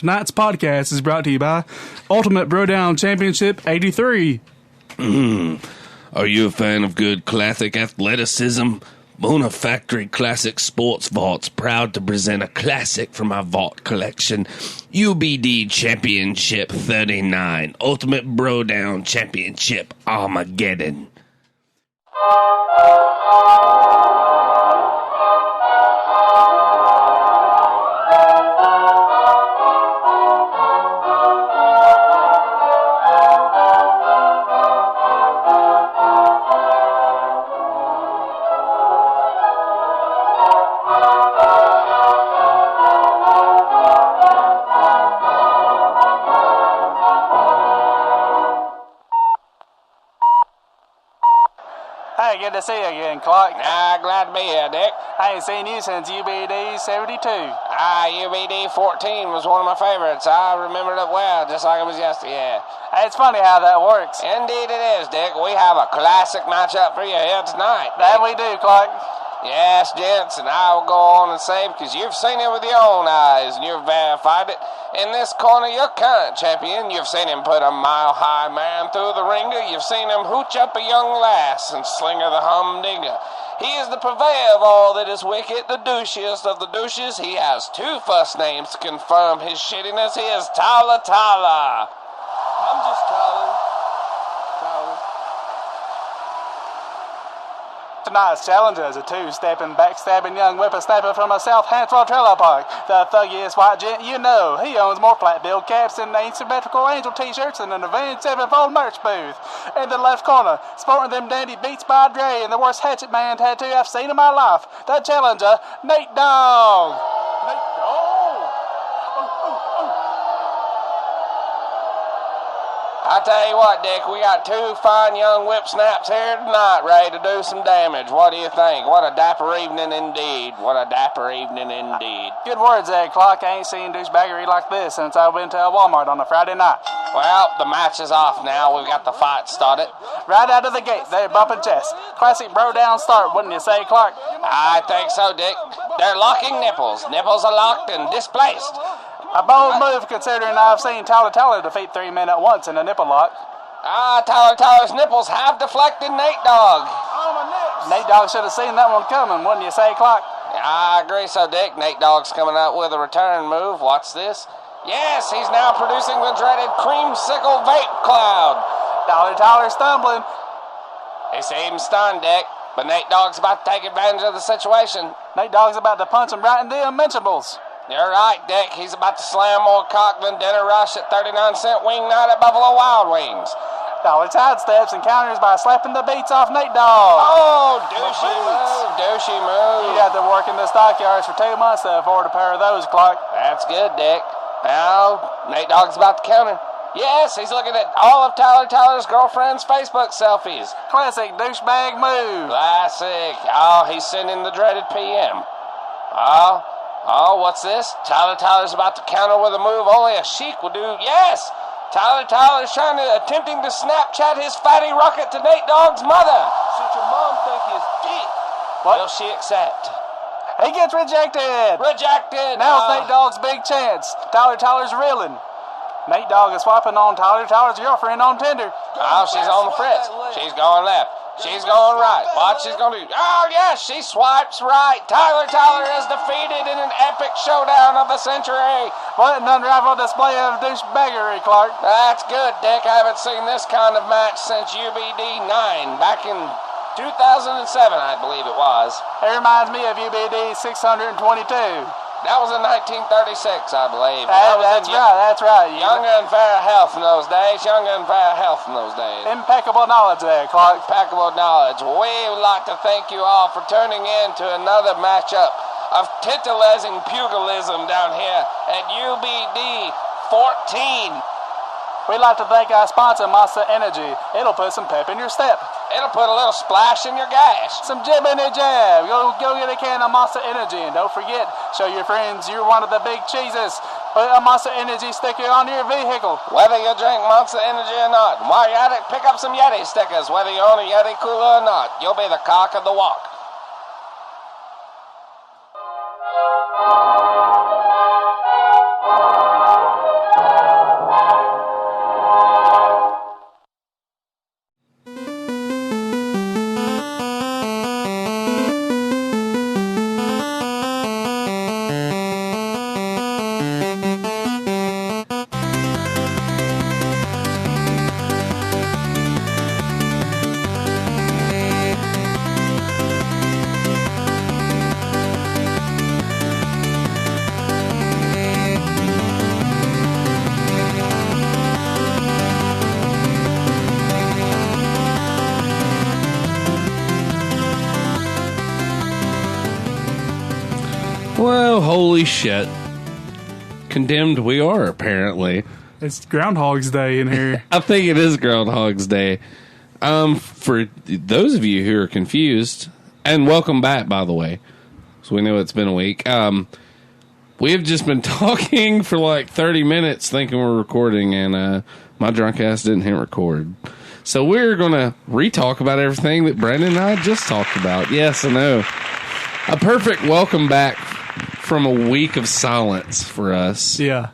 Tonight's podcast is brought to you by Ultimate Brodown Championship 83. Are you a fan of good classic athleticism? Bona Factory Classic Sports Vault's proud to present a classic from our vault collection, UBD Championship 39, Ultimate Brodown Championship Armageddon. Hey, good to see you again, Clark. Glad to be here, Dick. I ain't seen you since UBD 72. UBD 14 was one of my favorites. I remembered it well, just like it was yesterday. It's funny how that works. Indeed it is, Dick. We have a classic matchup for you here tonight. That we do, Clark. Yes, gents, and I will go on and say, because you've seen it with your own eyes, and you've verified it. In this corner, your current champion, you've seen him put a mile-high man through the ringer. You've seen him hooch up a young lass and slinger the Humdinger. He is the purveyor of all that is wicked, the douchiest of the douches. He has two first names to confirm his shittiness. He is Tala Tala. I'm just Tala. Tonight's challenger is a two-stepping, backstabbing young whippersnapper from a South Hansville trailer park. The thuggiest white gent you know. He owns more flat-billed caps and asymmetrical angel t-shirts than an Avenged Sevenfold merch booth. In the left corner, sporting them dandy Beats by Dre and the worst Hatchet Man tattoo I've seen in my life. The challenger, Nate Dogg. Nate Dogg? I tell you what, Dick, we got two fine young whipsnaps here tonight ready to do some damage. What do you think? What a dapper evening indeed. What a dapper evening indeed. Good words there, Clark. I ain't seen douchebaggery like this since I went to a Walmart on a Friday night. Well, the match is off now. We've got the fight started. Right out of the gate, they're bumping chests. Classic bro-down start, wouldn't you say, Clark? I think so, Dick. They're locking nipples. Nipples are locked and displaced. A bold move considering I've seen Tyler defeat 3 men at once in a nipple lock. Tyler's nipples have deflected Nate Dogg. Nate Dogg should have seen that one coming, wouldn't you say, Clark? I agree so, Dick. Nate Dogg's coming out with a return move. Watch this. Yes, he's now producing the dreaded creamsicle vape cloud. Tyler's stumbling. He seems stunned, Dick, but Nate Dogg's about to take advantage of the situation. Nate Dogg's about to punch him right in the unmentionables. You're right, Dick. He's about to slam more cock than dinner rush at 39-cent wing night at Buffalo Wild Wings. Tyler sidesteps and counters by slapping the beats off Nate Dogg. Oh, douchey move. You got to work in the stockyards for 2 months to afford a pair of those, Clark. That's good, Dick. Now, Nate Dogg's about to counter. Yes, he's looking at all of Tyler's girlfriend's Facebook selfies. Classic douchebag move. Classic. Oh, he's sending the dreaded PM. Oh, what's this? Tyler's about to counter with a move only a sheik will do. Yes! Tyler's attempting to Snapchat his fatty rocket to Nate Dogg's mother. Should your mom think he's dick? What? Will she accept? He gets rejected. Now's Nate Dogg's big chance. Tyler's reeling. Nate Dogg is swapping on Tyler's girlfriend on Tinder. Oh, she's on the fritz. She's going left. She's going right. What she's going to do? Oh, yes, she swipes right. Tyler is defeated in an epic showdown of the century. What an unrivaled display of douchebaggery, Clark. That's good, Dick. I haven't seen this kind of match since UBD 9 back in 2007, I believe it was. It reminds me of UBD 622. That was in 1936, I believe. That's right. Younger and fairer health in those days. Impeccable knowledge there, Clark. Impeccable knowledge. We would like to thank you all for tuning in to another matchup of tantalizing pugilism down here at UBD 14. We'd like to thank our sponsor, Monster Energy. It'll put some pep in your step. It'll put a little splash in your gas. Some jib in your jab. Go get a can of Monster Energy. And don't forget, show your friends you're one of the big cheeses. Put a Monster Energy sticker on your vehicle. Whether you drink Monster Energy or not. While you're at it, pick up some Yeti stickers. Whether you own a Yeti cooler or not. You'll be the cock of the walk. Well, holy shit. Condemned we are, apparently. It's Groundhog's Day in here. I think it is Groundhog's Day. For those of you who are confused, and welcome back, by the way, so we know it's been a week. We have just been talking for like 30 minutes thinking we're recording, and my drunk ass didn't hit record. So we're going to re-talk about everything that Brandon and I just talked about. Yes, I know. A perfect welcome back from a week of silence for us. Yeah.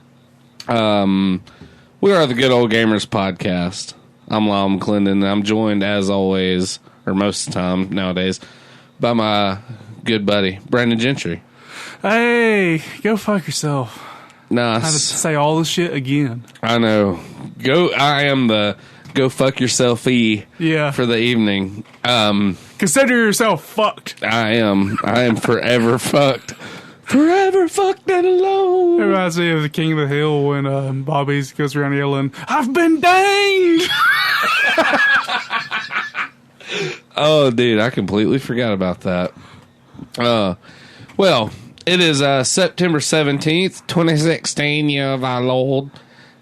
We are the Good Old Gamers Podcast. I'm Lyle McClendon, and I'm joined, as always, or most of the time nowadays, by my good buddy, Brandon Gentry. Hey, go fuck yourself. Nice. I have to say all this shit again. I know. I am the go fuck yourself-y for the evening. Consider yourself fucked. I am forever fucked. Forever fucked and alone. It reminds me of the King of the Hill when Bobby goes around yelling, "I've been danged!" Oh, dude, I completely forgot about that. Well, it is September 17th, 2016, year of our Lord,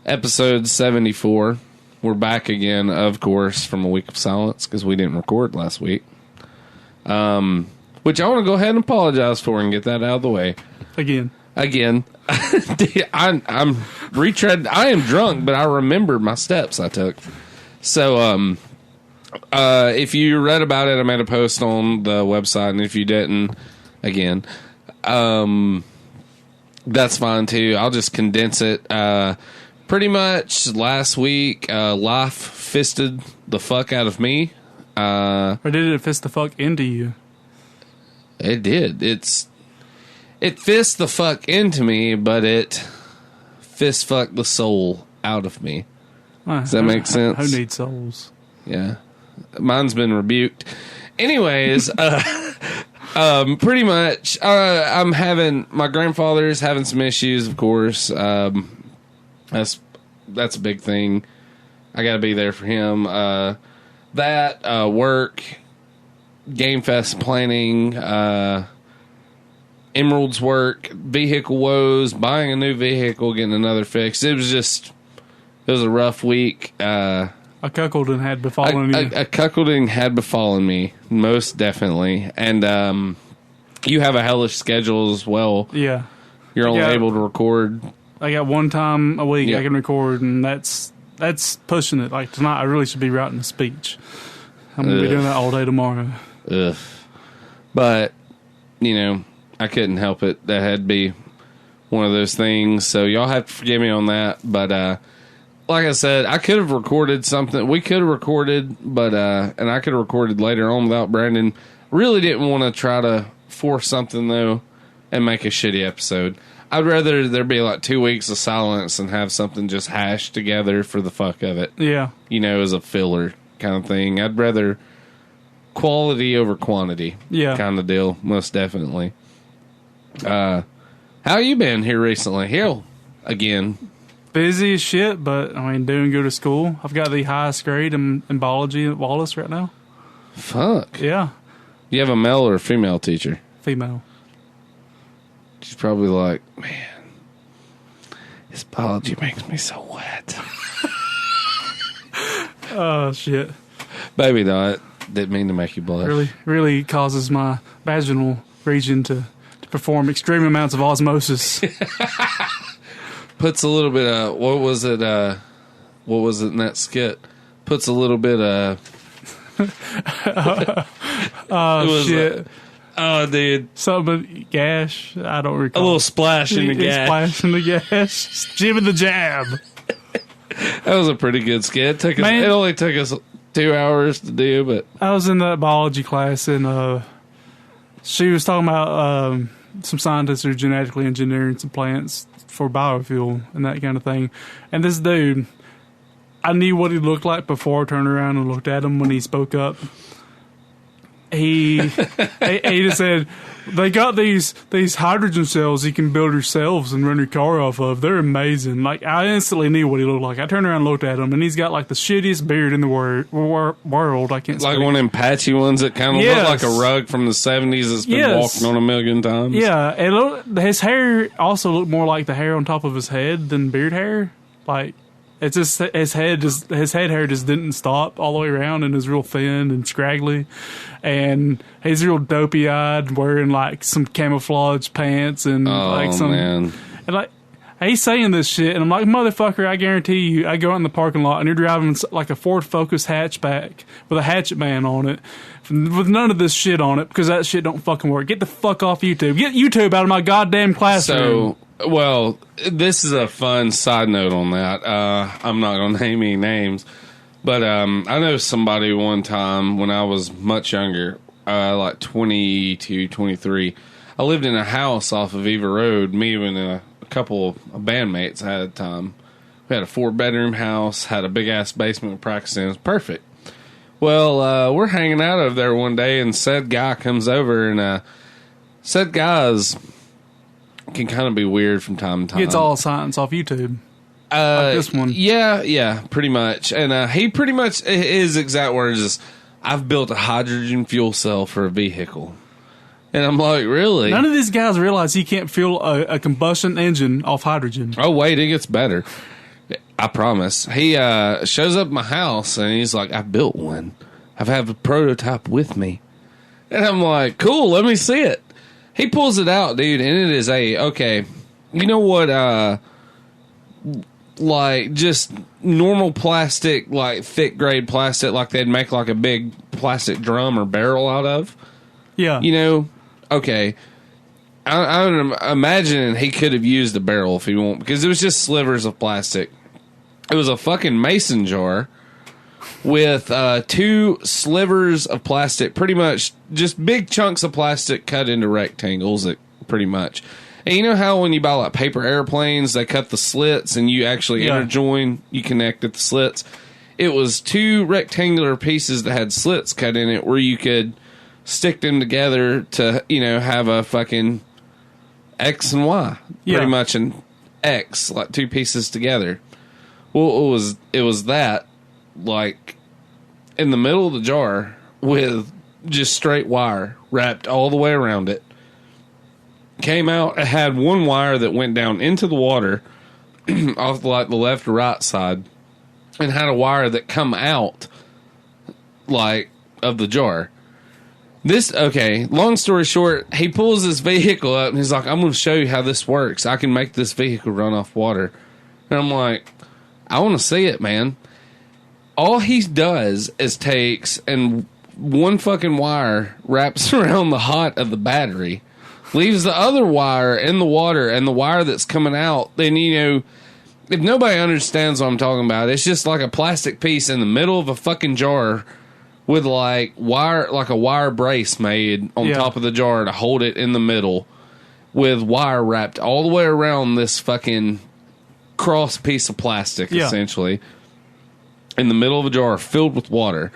episode 74. We're back again, of course, from a week of silence because we didn't record last week. Which I want to go ahead and apologize for and get that out of the way. Again. I'm retread. I am drunk, but I remembered my steps I took. So, if you read about it, I made a post on the website, and if you didn't, again, that's fine too. I'll just condense it. Pretty much last week, life fisted the fuck out of me. Or did it fist the fuck into you? It did. It fist the fuck into me, but it fist fucked the soul out of me. Does that make sense? Who needs souls? Yeah. Mine's been rebuked. Anyways, pretty much, my grandfather's having some issues, of course. That's a big thing. I gotta be there for him. Work, Game Fest planning, Emerald's work, vehicle woes, buying a new vehicle, getting another fixed. It was a rough week. A cuckolding had befallen you. A cuckolding had befallen me, most definitely. And you have a hellish schedule as well. Yeah. You're only able to record. I got one time a week I can record, and that's pushing it. Like tonight, I really should be writing a speech. I'm going to be doing that all day tomorrow. Ugh. But, I couldn't help it. That had to be one of those things. So y'all have to forgive me on that. But, like I said, I could have recorded something. We could have recorded, but, and I could have recorded later on without Brandon. Really didn't want to try to force something, though, and make a shitty episode. I'd rather there be like 2 weeks of silence and have something just hashed together for the fuck of it. Yeah. As a filler kind of thing. I'd rather quality over quantity. Yeah. Kind of deal, most definitely. How you been here recently? Hell, again. Busy as shit, but doing good at school. I've got the highest grade in biology at Wallace right now. Fuck. Yeah. You have a male or a female teacher? Female. She's probably like, man, this biology makes me so wet. Oh, shit. Baby, no, didn't mean to make you blush. Really causes my vaginal region to perform extreme amounts of osmosis. Puts a little bit of, what was it in that skit? Puts a little bit of... Oh, shit. Oh, dude. Something, gas, I don't recall. A little splash in the gas. Splash in the gas. Jib and the jab. That was a pretty good skit. It only took us 2 hours to do, but... I was in that biology class, and she was talking about some scientists who are genetically engineering some plants for biofuel and that kind of thing. And this dude, I knew what he looked like before I turned around and looked at him when he spoke up. he just said they got these hydrogen cells you can build yourselves and run your car off of. They're amazing. Like, I instantly knew what he looked like. I turned around and looked at him, and he's got like the shittiest beard in the world. I can't Like speak. one of them patchy ones that kind of look like a rug from the 70s that's been walking on a million times. Yeah, his hair also looked more like the hair on top of his head than beard hair. Like, it's just his head hair just didn't stop all the way around, and is real thin and scraggly, and he's real dopey eyed, wearing like some camouflage pants and man. and like he's saying this shit, and I'm like, motherfucker, I guarantee you, I go out in the parking lot and you're driving like a Ford Focus hatchback with a Hatchet Man on it, with none of this shit on it, because that shit don't fucking work. Get the fuck off YouTube. Get YouTube out of my goddamn classroom. Well, this is a fun side note on that. I'm not going to name any names, but I know somebody one time when I was much younger, like 22, 23. I lived in a house off of Eva Road, me and a couple of bandmates I had at the time. We had a 4-bedroom house, had a big-ass basement with practice in. It was perfect. Well, we're hanging out over there one day, and said guy comes over, and said guys can kind of be weird from time to time. It's all science off YouTube. Like this one. Yeah, pretty much. And he pretty much, his exact words is, I've built a hydrogen fuel cell for a vehicle. And I'm like, really? None of these guys realize he can't fuel a combustion engine off hydrogen. Oh, wait, it gets better. I promise. He shows up at my house, and he's like, I built one. I've had a prototype with me. And I'm like, cool, let me see it. He pulls it out, dude, and it is okay, you know what, like, just normal plastic, like, thick grade plastic, like they'd make, like, a big plastic drum or barrel out of? Yeah. You know, okay, I'm imagining he could have used a barrel if he wanted, because it was just slivers of plastic. It was a fucking mason jar with 2 slivers of plastic, pretty much just big chunks of plastic cut into rectangles, pretty much. And you know how when you buy like paper airplanes, they cut the slits and you actually interjoin, you connect at the slits? It was 2 rectangular pieces that had slits cut in it where you could stick them together to, you know, have a fucking X and Y. Pretty much an X, like 2 pieces together. Well, it was that, like, in the middle of the jar with just straight wire wrapped all the way around it. Came out, it had one wire that went down into the water off like the left or right side, and had a wire that come out like of the jar. Long story short, he pulls this vehicle up and he's like, I'm going to show you how this works. I can make this vehicle run off water. And I'm like, I want to see it, man. All he does is takes and one fucking wire wraps around the hot of the battery, leaves the other wire in the water, and the wire that's coming out, then, you know, if nobody understands what I'm talking about, it's just like a plastic piece in the middle of a fucking jar with like a wire brace made on top of the jar to hold it in the middle, with wire wrapped all the way around this fucking cross piece of plastic, essentially, in the middle of a jar filled with water.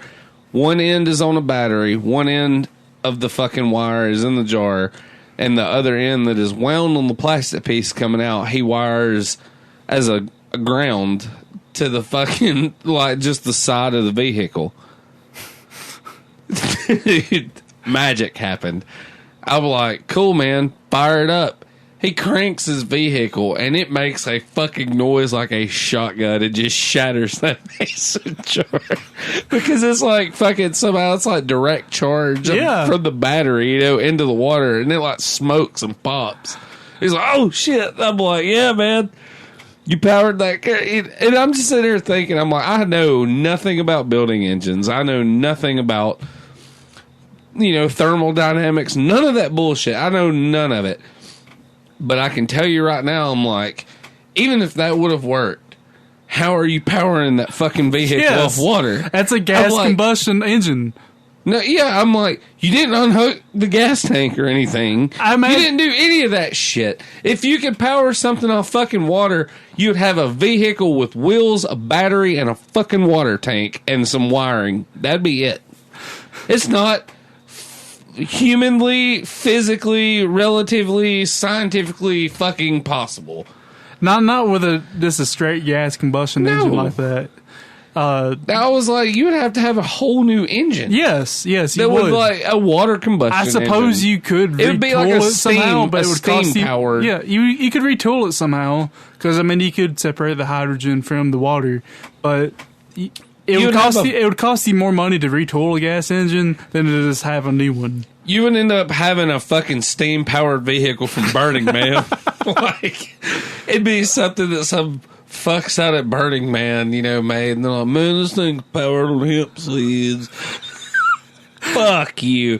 One end is on a battery, one end of the fucking wire is in the jar, and the other end that is wound on the plastic piece coming out, he wires as a ground to the fucking, like, just the side of the vehicle. Magic happened. I was like, cool, man, fire it up. He cranks his vehicle, and it makes a fucking noise like a shotgun. It just shatters that mason jar. Because it's like fucking, somehow it's like direct charge from the battery, you know, into the water, and it like smokes and pops. He's like, oh shit. I'm like, yeah, man, you powered that car. And I'm just sitting there thinking, I'm like, I know nothing about building engines. I know nothing about, you know, thermodynamics, none of that bullshit. I know none of it. But I can tell you right now, I'm like, even if that would have worked, how are you powering that fucking vehicle off water? That's a gas combustion engine. No, yeah, I'm like, you didn't unhook the gas tank or anything. You didn't do any of that shit. If you could power something off fucking water, you'd have a vehicle with wheels, a battery, and a fucking water tank and some wiring. That'd be it. It's not humanly, physically, relatively, scientifically fucking possible. Not with just a straight gas combustion engine like that. I was like, you would have to have a whole new engine. Yes, you that would. Like a water combustion. I suppose engine. you could It would be like retool a it somehow, but it would cost you. powered. Yeah, you could retool it somehow because I mean you could separate the hydrogen from the water, but it would cost you more money to retool a gas engine than to just have a new one. You would end up having a fucking steam powered vehicle from Burning Man. Like it'd be something that some fucks out at Burning Man, you know, made, and they're like, man, this thing's powered on hemp seeds. Fuck you.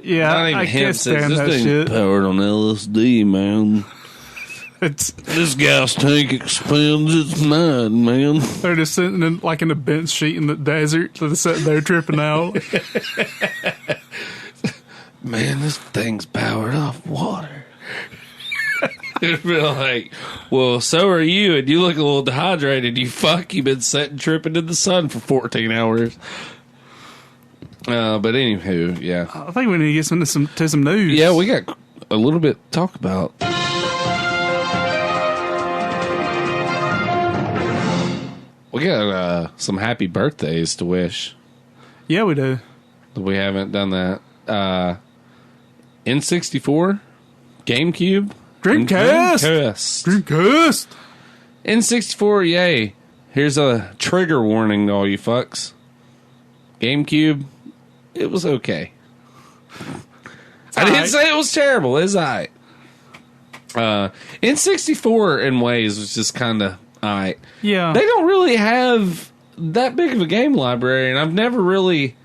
Yeah, not even I hemp can't seeds. stand This that thing's shit. powered on LSD, man. It's, This gas tank expands its mind, man. they're just sitting in like in a bench sheet in the desert, so they're sitting there tripping out. Man, this thing's powered off water. It'd be like, well, so are you, and you look a little dehydrated. You fuck, you've been sitting tripping in the sun for 14 hours. But anywho, yeah. I think we need to get to some news. Yeah, we got a little bit to talk about. We got some happy birthdays to wish. Yeah, we do. We haven't done that. N64, GameCube, Dreamcast. N64, yay. Here's a trigger warning to all you fucks. GameCube, it was okay. I didn't say it was terrible. It's alright. N64 in ways was just kind of alright. Yeah. They don't really have that big of a game library, and I've never really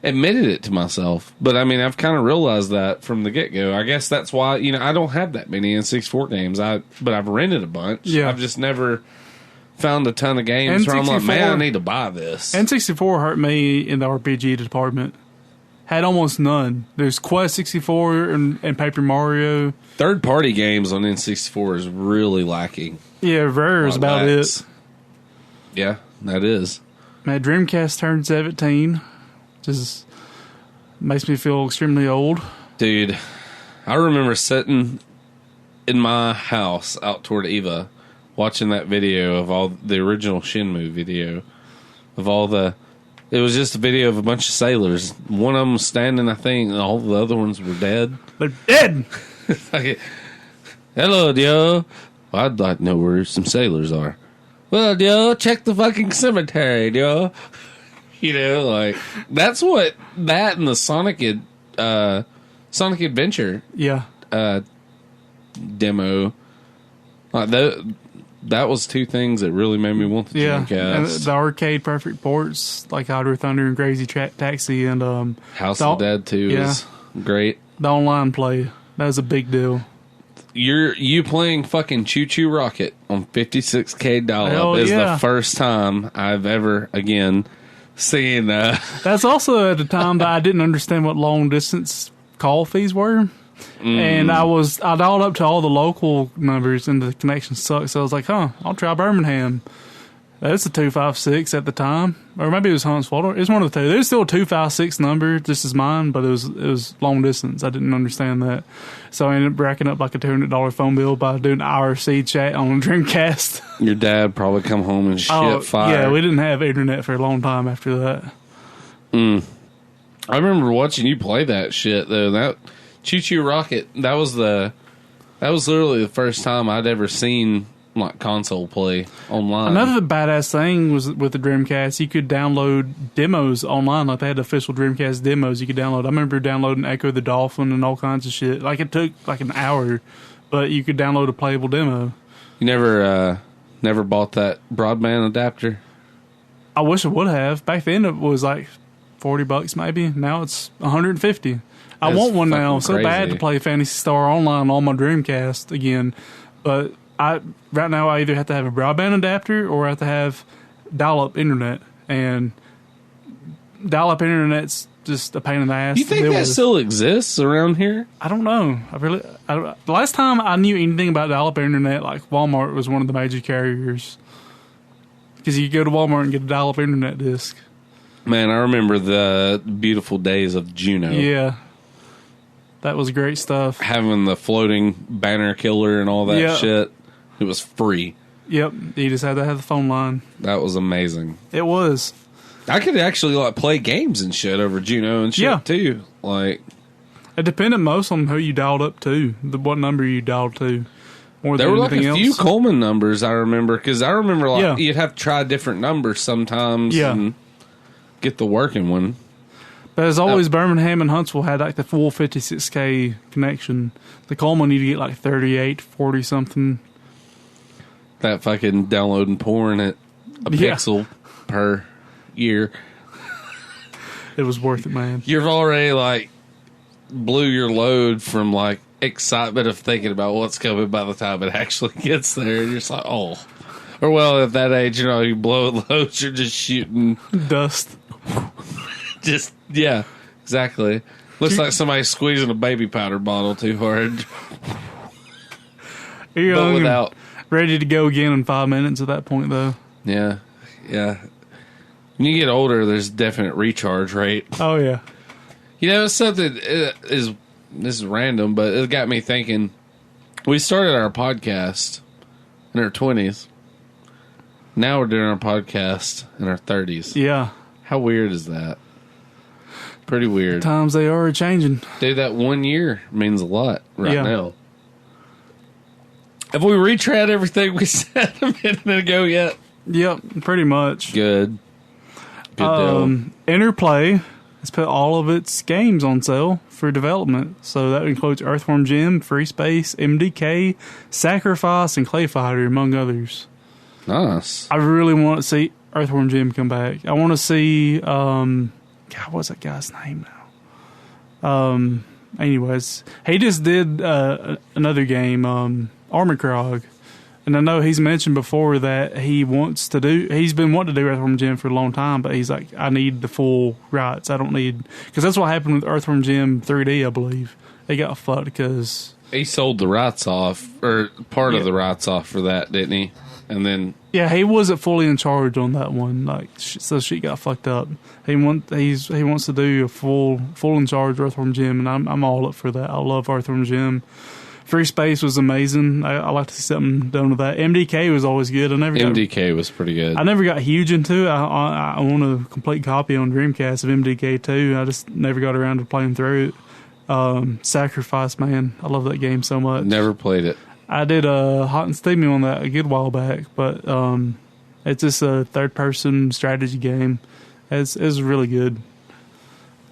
admitted it to myself. But I mean, I've kind of realized that from the get-go. I guess that's why, you know, I don't have that many N64 games. But I've rented a bunch. Yeah. I've just never found a ton of games where I'm like, man, I need to buy this. N64 hurt me in the RPG department. Had almost none. There's Quest 64 and Paper Mario. Third-party games on N64 is really lacking. Yeah, Rare is about it. Yeah, that is. My Dreamcast turned 17. Just makes me feel extremely old. Dude, I remember sitting in my house out toward Eva watching that video of all the original Shenmue video of all the... It was just a video of a bunch of sailors. One of them was standing, I think, and all the other ones were dead. They're dead! Like, hello, Dio. Well, I'd like to know where some sailors are. Well, Dio, check the fucking cemetery, Dio. You know, like, that's what that and the Sonic Adventure Yeah. demo, like that was two things that really made me want the Yeah. And Dreamcast. the arcade perfect ports, like Outer Thunder and Crazy Taxi and House of the Dead 2 is great. the online play. That was a big deal. You playing fucking Choo Choo Rocket on 56K dial-up is the first time I've ever, again, seen That's also at the time that I didn't understand what long distance call fees were. And I dialed up to all the local numbers and the connection sucked. So I was like, I'll try Birmingham. That's a 256 at the time. Or maybe it was Huntsville. It's one of the two. There's still a 256 number, just as mine, but it was long distance. I didn't understand that. So I ended up racking up like a $200 phone bill by doing IRC chat on Dreamcast. Your dad probably come home and shit fire. Yeah, we didn't have internet for a long time after that. I remember watching you play that shit, though. That Choo Choo Rocket, that was literally the first time I'd ever seen like console play online. Another badass thing was with the Dreamcast, you could download demos online. Like they had official Dreamcast demos you could download. I remember downloading Echo the Dolphin and all kinds of shit. Like it took like an hour, but you could download a playable demo. You never bought that broadband adapter? I wish I would have. Back then it was like $40 maybe. Now it's $150. I That's want one now so crazy. bad to play Phantasy Star Online on my Dreamcast again. But right now I either have to have a broadband adapter or I have to have dial-up internet. And dial-up internet's just a pain in the ass. You think that still exists around here? I don't know. The last time I knew anything about dial-up internet, like Walmart was one of the major carriers. Because you could go to Walmart and get a dial-up internet disc. Man, I remember the beautiful days of Juno. Yeah. That was great stuff. Having the floating banner killer and all that Yeah. shit. It was free. Yep, you just had to have the phone line. That was amazing. It was. I could actually like play games and shit over Juno and shit Yeah. too. Like, It depended most on who you dialed up to, what number you dialed to. More there than were like anything a few else. Coleman numbers I remember, because I remember like Yeah. you'd have to try different numbers sometimes Yeah. and get the working one. But as always, Birmingham and Huntsville had like the full 56K connection. The Coleman, you'd get like 38, 40 something. That fucking downloading porn at a Yeah. pixel per year. It was worth it, man. You've already like blew your load from like excitement of thinking about what's coming by the time it actually gets there. And you're just like, oh. Or well, at that age, you know, you blow loads, you're just shooting. Dust. Just, yeah, exactly. Looks like somebody's squeezing a baby powder bottle too hard. You're But young and without, ready to go again in 5 minutes at that point, though. yeah. When you get older, there's definite recharge rate. Oh, yeah. You know, it's something this is random, but it got me thinking. We started our podcast in our 20s. Now we're doing our podcast in our 30s. Yeah. How weird is that? Pretty weird. Times they are changing. Dude, that 1 year means a lot right Yeah. now. Have we retread everything we said a minute ago yet? Yep, pretty much. Good. Good deal. Interplay has put all of its games on sale for development. So that includes Earthworm Jim, Free Space, MDK, Sacrifice, and Clay Fighter, among others. Nice. I really want to see Earthworm Jim come back. I want to see, God, what's that guy's name now? Anyways, he just did another game, Armored Krog. And I know he's mentioned before that he's been wanting to do Earthworm Jim for a long time, but he's like, I need the full rights. I don't need, because that's what happened with Earthworm Jim 3D, I believe. They got fucked because. He sold the rights off, or part of the rights off for that, didn't he? And then. Yeah, he wasn't fully in charge on that one. Like, so she got fucked up. He wants to do a full in charge Earthworm Jim, and I'm all up for that. I love Earthworm Jim. Free Space was amazing. I like to see something done with that. MDK was always good. MDK was pretty good. I never got huge into it. I own a complete copy on Dreamcast of MDK 2. I just never got around to playing through it. Sacrifice, man. I love that game so much. Never played it. I did a hot and steamy on that a good while back, but it's just a third-person strategy game. It's really good.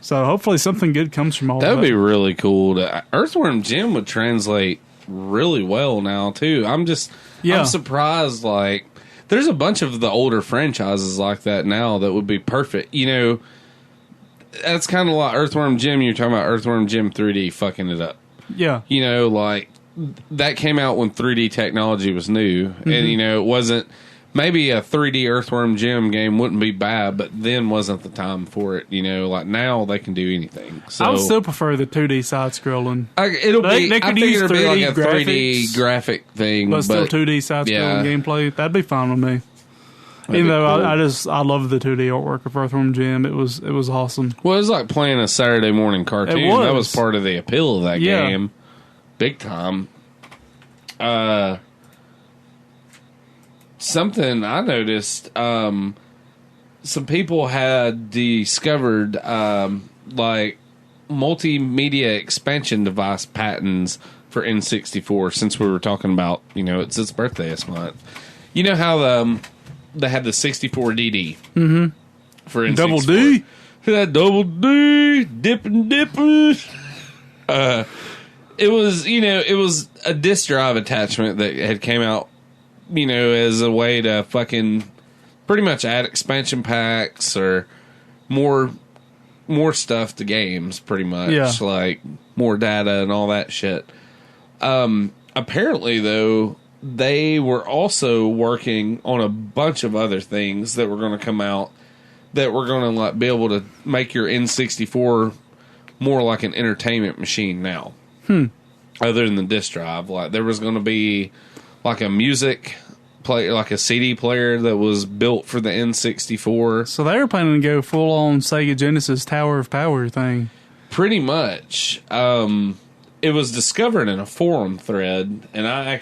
So hopefully something good comes from all That that. would be really cool. Earthworm Jim would translate really well now, too. I'm surprised, like, there's a bunch of the older franchises like that now that would be perfect. You know, that's kind of like Earthworm Jim. You're talking about Earthworm Jim 3D fucking it up. Yeah. You know, like, that came out when 3D technology was new. Mm-hmm. And, you know, it wasn't... Maybe a 3D Earthworm Jim game wouldn't be bad, but then wasn't the time for it. You know, like now they can do anything. So I would still prefer the 2D side-scrolling. They could use use 3D be like a 3D graphics, graphic thing, but still 2D side-scrolling gameplay. That'd be fine with me. Even though cool. I love the 2D artwork of Earthworm Jim. It was awesome. Well, it was like playing a Saturday morning cartoon. It was. That was part of the appeal of that Yeah. game, big time. Something I noticed, some people had discovered like multimedia expansion device patents for N64 since we were talking about, you know, it's its birthday this month. You know how they had the 64DD for N64. Double D? That double D, dipping. It was a disk drive attachment that had came out, you know, as a way to fucking pretty much add expansion packs or more stuff to games, pretty much. Yeah. Like more data and all that shit. Apparently, though, they were also working on a bunch of other things that were going to come out that were going to like be able to make your N64 more like an entertainment machine now. Other than the disc drive, like there was going to be like a music player, like a CD player that was built for the N64. So they were planning to go full on Sega Genesis Tower of Power thing. Pretty much. It was discovered in a forum thread, and I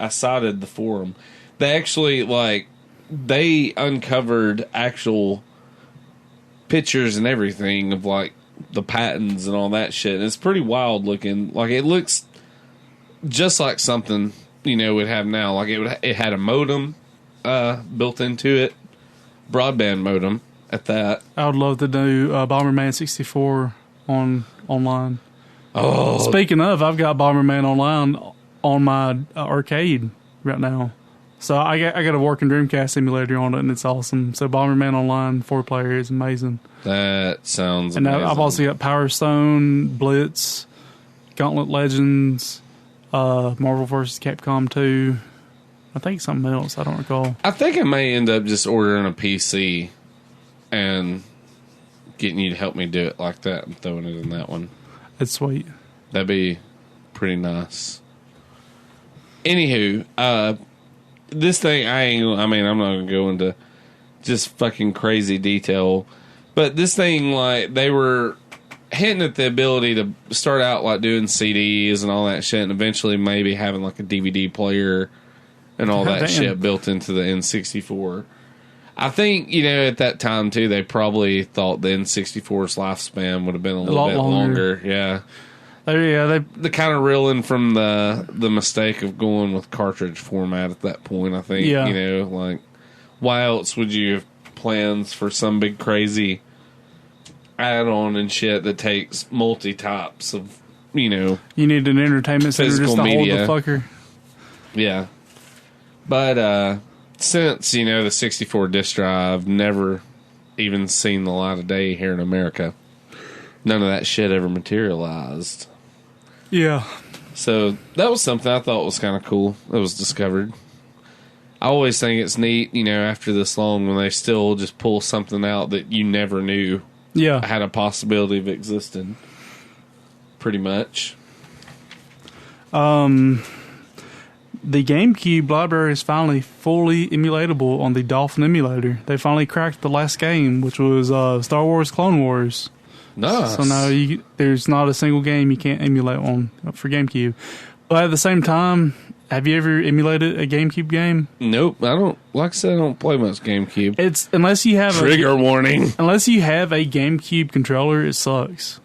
cited the forum. They actually, they uncovered actual pictures and everything of, the patents and all that shit. And it's pretty wild looking. It looks just like something, we'd have now. It had a modem built into it. Broadband modem at that. I would love to do Bomberman 64 online. Oh, Speaking of, I've got Bomberman Online on my arcade right now. So I got a working Dreamcast simulator on it, and it's awesome. So Bomberman Online 4-player is amazing. that sounds And amazing. I've also got Power Stone, Blitz, Gauntlet Legends, Marvel vs. Capcom 2. I think something else. I don't recall. I think I may end up just ordering a PC and getting you to help me do it like that and throwing it in that one. It's sweet. That'd be pretty nice. Anywho, this thing, I'm not going to go into just fucking crazy detail, but this thing, they were hinting at the ability to start out, doing CDs and all that shit, and eventually maybe having, a DVD player and all that shit built into the N64. I think, at that time, too, they probably thought the N64's lifespan would have been a little bit longer. Yeah. They're kind of reeling from the mistake of going with cartridge format at that point, I think. Yeah. Why else would you have plans for some big crazy add-on and shit that takes multi-tops of, You need an entertainment center just to media. hold the fucker. Yeah. But, since, the 64 disk drive never even seen the light of day here in America, none of that shit ever materialized. Yeah. So that was something I thought was kind of cool that was discovered. I always think it's neat, after this long, when they still just pull something out that you never knew had a possibility of existing. Pretty much. The GameCube library is finally fully emulatable on the Dolphin emulator. They finally cracked the last game, which was Star Wars Clone Wars. Nice. So now there's not a single game you can't emulate on for GameCube. But at the same time, have you ever emulated a GameCube game? Nope. I don't. Like I said, I don't play much GameCube. It's unless you have Trigger warning. Unless you have a GameCube controller, it sucks.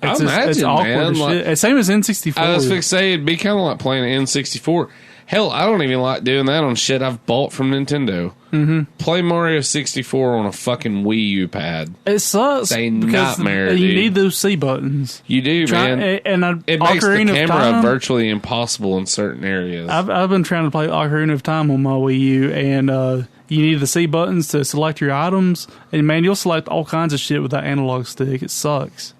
I imagine, it's awkward man. as shit. It's same as N64. I was going to say it'd be kind of like playing an N64. Hell, I don't even like doing that on shit I've bought from Nintendo. Mm-hmm. Play Mario 64 on a fucking Wii U pad. It sucks. It's a because nightmare, you dude. need those C buttons. You do, man. And it makes the Ocarina of camera Time, virtually impossible in certain areas. I've been trying to play Ocarina of Time on my Wii U, and you need the C buttons to select your items. And, man, you'll select all kinds of shit with that analog stick. It sucks.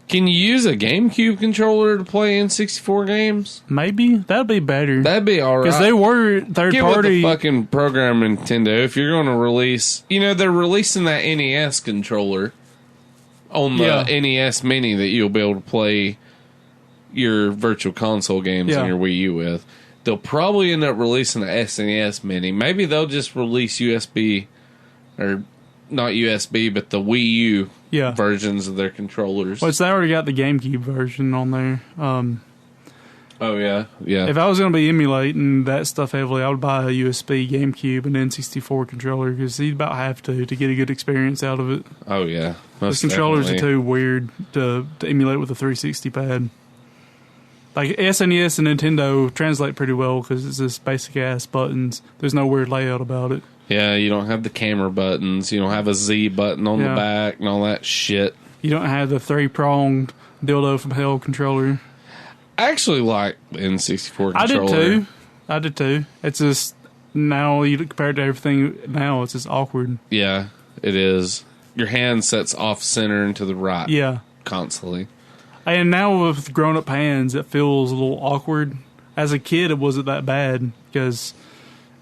Can you use a GameCube controller to play N64 games? Maybe. That'd be better. That'd be all right. Because they were third Get party. with the fucking program, Nintendo. If you're going to release... they're releasing that NES controller on the NES Mini that you'll be able to play your virtual console games on your Wii U with. They'll probably end up releasing the SNES Mini. Maybe they'll just release USB... or not USB, but the Wii U versions of their controllers. Which they already got the GameCube version on there. Oh, yeah. If I was going to be emulating that stuff heavily, I would buy a USB GameCube and N64 controller because you'd about have to get a good experience out of it. Oh, yeah. Those controllers are too weird to emulate with a 360 pad. Like SNES and Nintendo translate pretty well because it's just basic-ass buttons. There's no weird layout about it. Yeah, you don't have the camera buttons. You don't have a Z button on the back and all that shit. You don't have the three-pronged dildo from hell controller. I actually like the N64 controller. I did too. It's just, now, compared to everything now, it's just awkward. Yeah, it is. Your hand sets off center and to the right. Yeah. Constantly. And now with grown-up hands, it feels a little awkward. As a kid, it wasn't that bad because...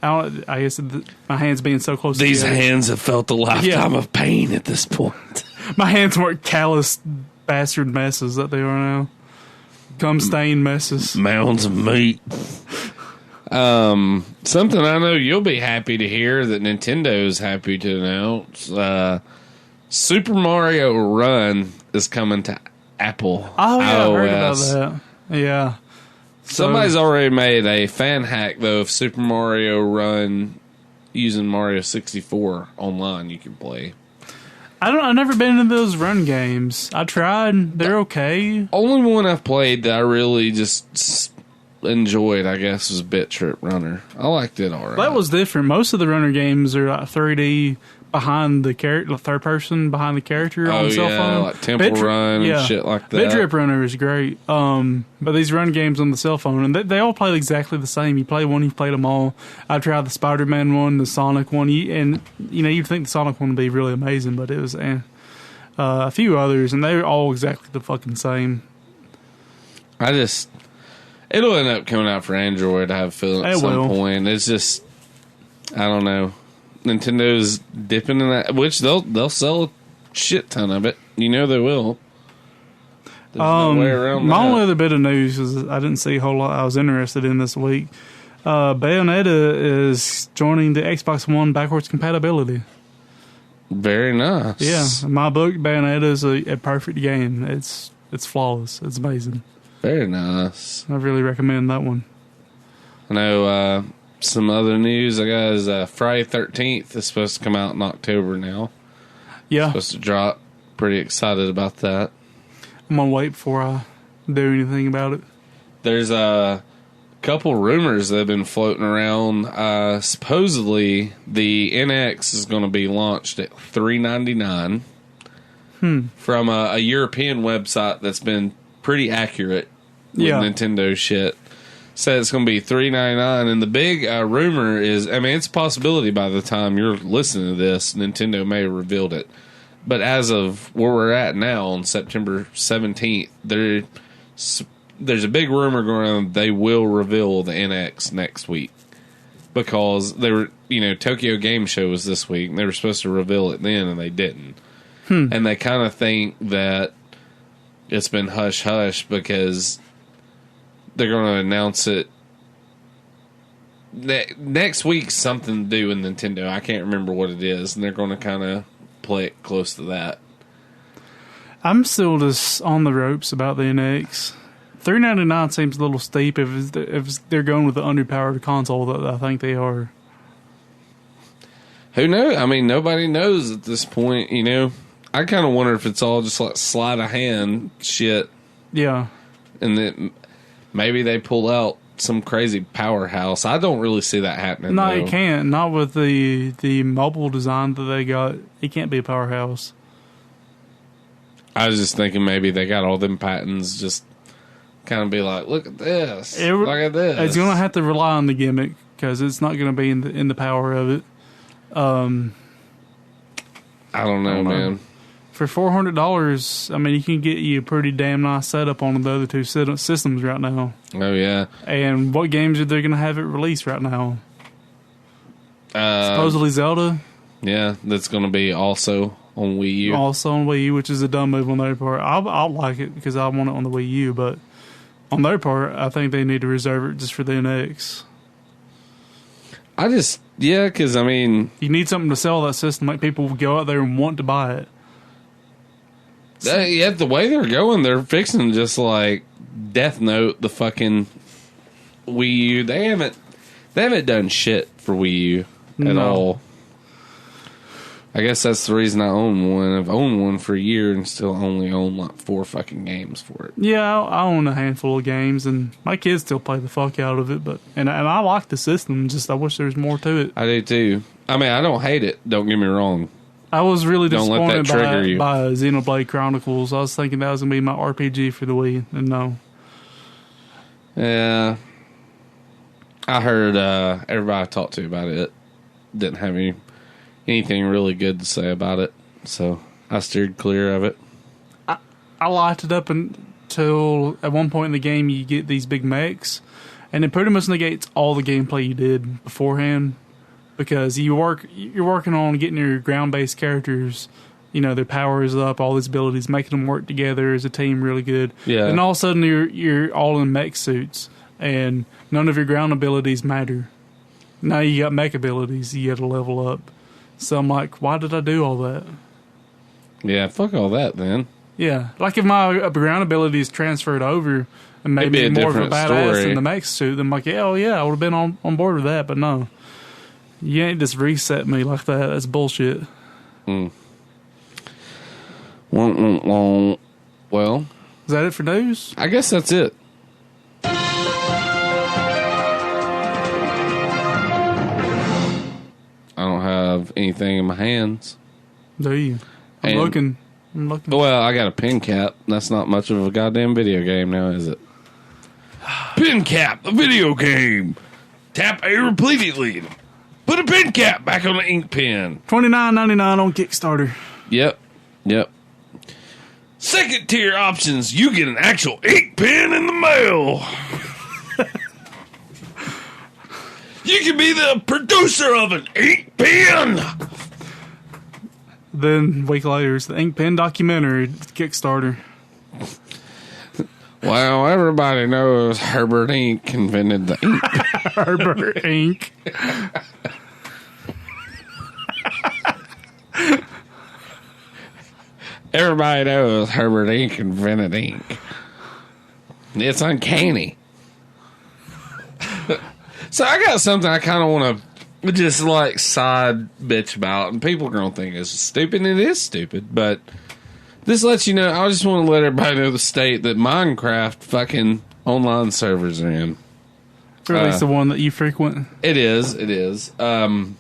I guess my hands being so close These together. hands have felt a lifetime of pain at this point. My hands weren't callous bastard messes that they are now. Gum-stained messes. Mounds of meat. Something I know you'll be happy to hear that Nintendo's happy to announce. Super Mario Run is coming to Apple. Oh yeah, I heard about iOS. that. Yeah. So- Somebody's already made a fan hack though of Super Mario Run using Mario 64 online. You can play. I've never been into those run games. I tried. They're okay. Only one I've played that I really just enjoyed, I guess, was Bit Trip Runner. I liked it all right. That was different. Most of the runner games are like 3D behind the character, third person behind the character on the cell phone. Like Temple Run and shit like that. Bit Trip Runner is great. But these run games on the cell phone, and they all play exactly the same. You play one, you've played them all. I tried the Spider-Man one, the Sonic one, and you'd think the Sonic one would be really amazing, but it was a few others, and they're all exactly the fucking same. It'll end up coming out for Android, I have a feeling, at some point. It's just, I don't know. Nintendo's dipping in that, which they'll sell a shit ton of it. You know they will. There's no way around my that. only other bit of news is I didn't see a whole lot I was interested in this week. Bayonetta is joining the Xbox One backwards compatibility. Very nice. Yeah, in my book, Bayonetta is a perfect game. It's flawless. It's amazing. Very nice. I really recommend that one. I know some other news I got is Friday 13th is supposed to come out in October now. Yeah. Supposed to drop. Pretty excited about that. I'm going to wait before I do anything about it. There's a couple rumors that have been floating around. Supposedly, the NX is going to be launched at $399 from a European website that's been pretty accurate with Nintendo shit. Said it's going to be $399, and the big rumor is, I mean, it's a possibility by the time you're listening to this, Nintendo may have revealed it. But as of where we're at now on September 17th, there's a big rumor going on they will reveal the NX next week. Because they were, Tokyo Game Show was this week, and they were supposed to reveal it then, and they didn't. And they kind of think that it's been hush-hush because they're going to announce it next week. Something to do with Nintendo. I can't remember what it is, and they're going to kind of play it close to that. I'm still just on the ropes about the NX. $399 seems a little steep if they're going with the underpowered console that I think they are. Who knows? I mean, nobody knows at this point. I kind of wonder if it's all just like sleight of hand shit. Yeah, and that maybe they pull out some crazy powerhouse. I don't really see that happening. No, though. it can't. Not with the mobile design that they got. It can't be a powerhouse. I was just thinking maybe they got all them patents. Just kind of be like, look at this. Look at this. It's going to have to rely on the gimmick because it's not going to be in the power of it. I don't know, man. For $400, I mean, you can get you a pretty damn nice setup on the other two systems right now. Oh, yeah. And what games are they going to have it released right now? Supposedly Zelda. Yeah, that's going to be also on Wii U. Also on Wii U, which is a dumb move on their part. I'll like it because I want it on the Wii U, but on their part, I think they need to reserve it just for the NX. Because, I mean... You need something to sell that system, make people go out there and want to buy it. The way they're going, they're fixing just like Death Note, the fucking Wii U. They haven't done shit for Wii U at all. I guess that's the reason I own one. I've owned one for a year and still only own like 4 fucking games for it. Yeah, I own a handful of games, and my kids still play the fuck out of it. But and I like the system. Just I wish there was more to it. I do too. I mean, I don't hate it. Don't get me wrong. I was really disappointed by Xenoblade Chronicles. I was thinking that was going to be my RPG for the Wii, and no. Yeah. I heard everybody I talked to about it didn't have anything really good to say about it, so I steered clear of it. I liked it up until at one point in the game you get these big mechs, and it pretty much negates all the gameplay you did beforehand. Because you're working on getting your ground-based characters, their powers up, all these abilities, making them work together as a team really good. Yeah. And all of a sudden you're all in mech suits, and none of your ground abilities matter. Now you got mech abilities you got to level up. So I'm like, why did I do all that? Yeah, fuck all that then. Yeah, like if my ground ability is transferred over and made me It'd be a more of a different badass story. in the mech suit, then I'm like, yeah, oh yeah, I would have been on board with that. But no, you ain't just reset me like that. That's bullshit. Well, Is that it for news? I guess that's it. I don't have anything in my hands. Do you? I'm And- looking. Well, I got a pin cap. That's not much of a goddamn video game now, is it? Pin cap, a video game. Tap A repeatedly. Put a pin cap back on the ink pen. $29.99 on Kickstarter. Yep. Second tier options, you get an actual ink pen in the mail. You can be the producer of an ink pen. Then a week later, it's the Ink Pen documentary Kickstarter. Well, everybody knows Herbert Ink invented the ink. Herbert Ink. Everybody knows Herbert Ink invented ink. It's uncanny. So I got something I kind of want to just like side bitch about, and people are going to think it's stupid, and it is stupid, but this lets you know, I just want to let everybody know the state that Minecraft fucking online servers are in. Or at least the one that you frequent. It is. And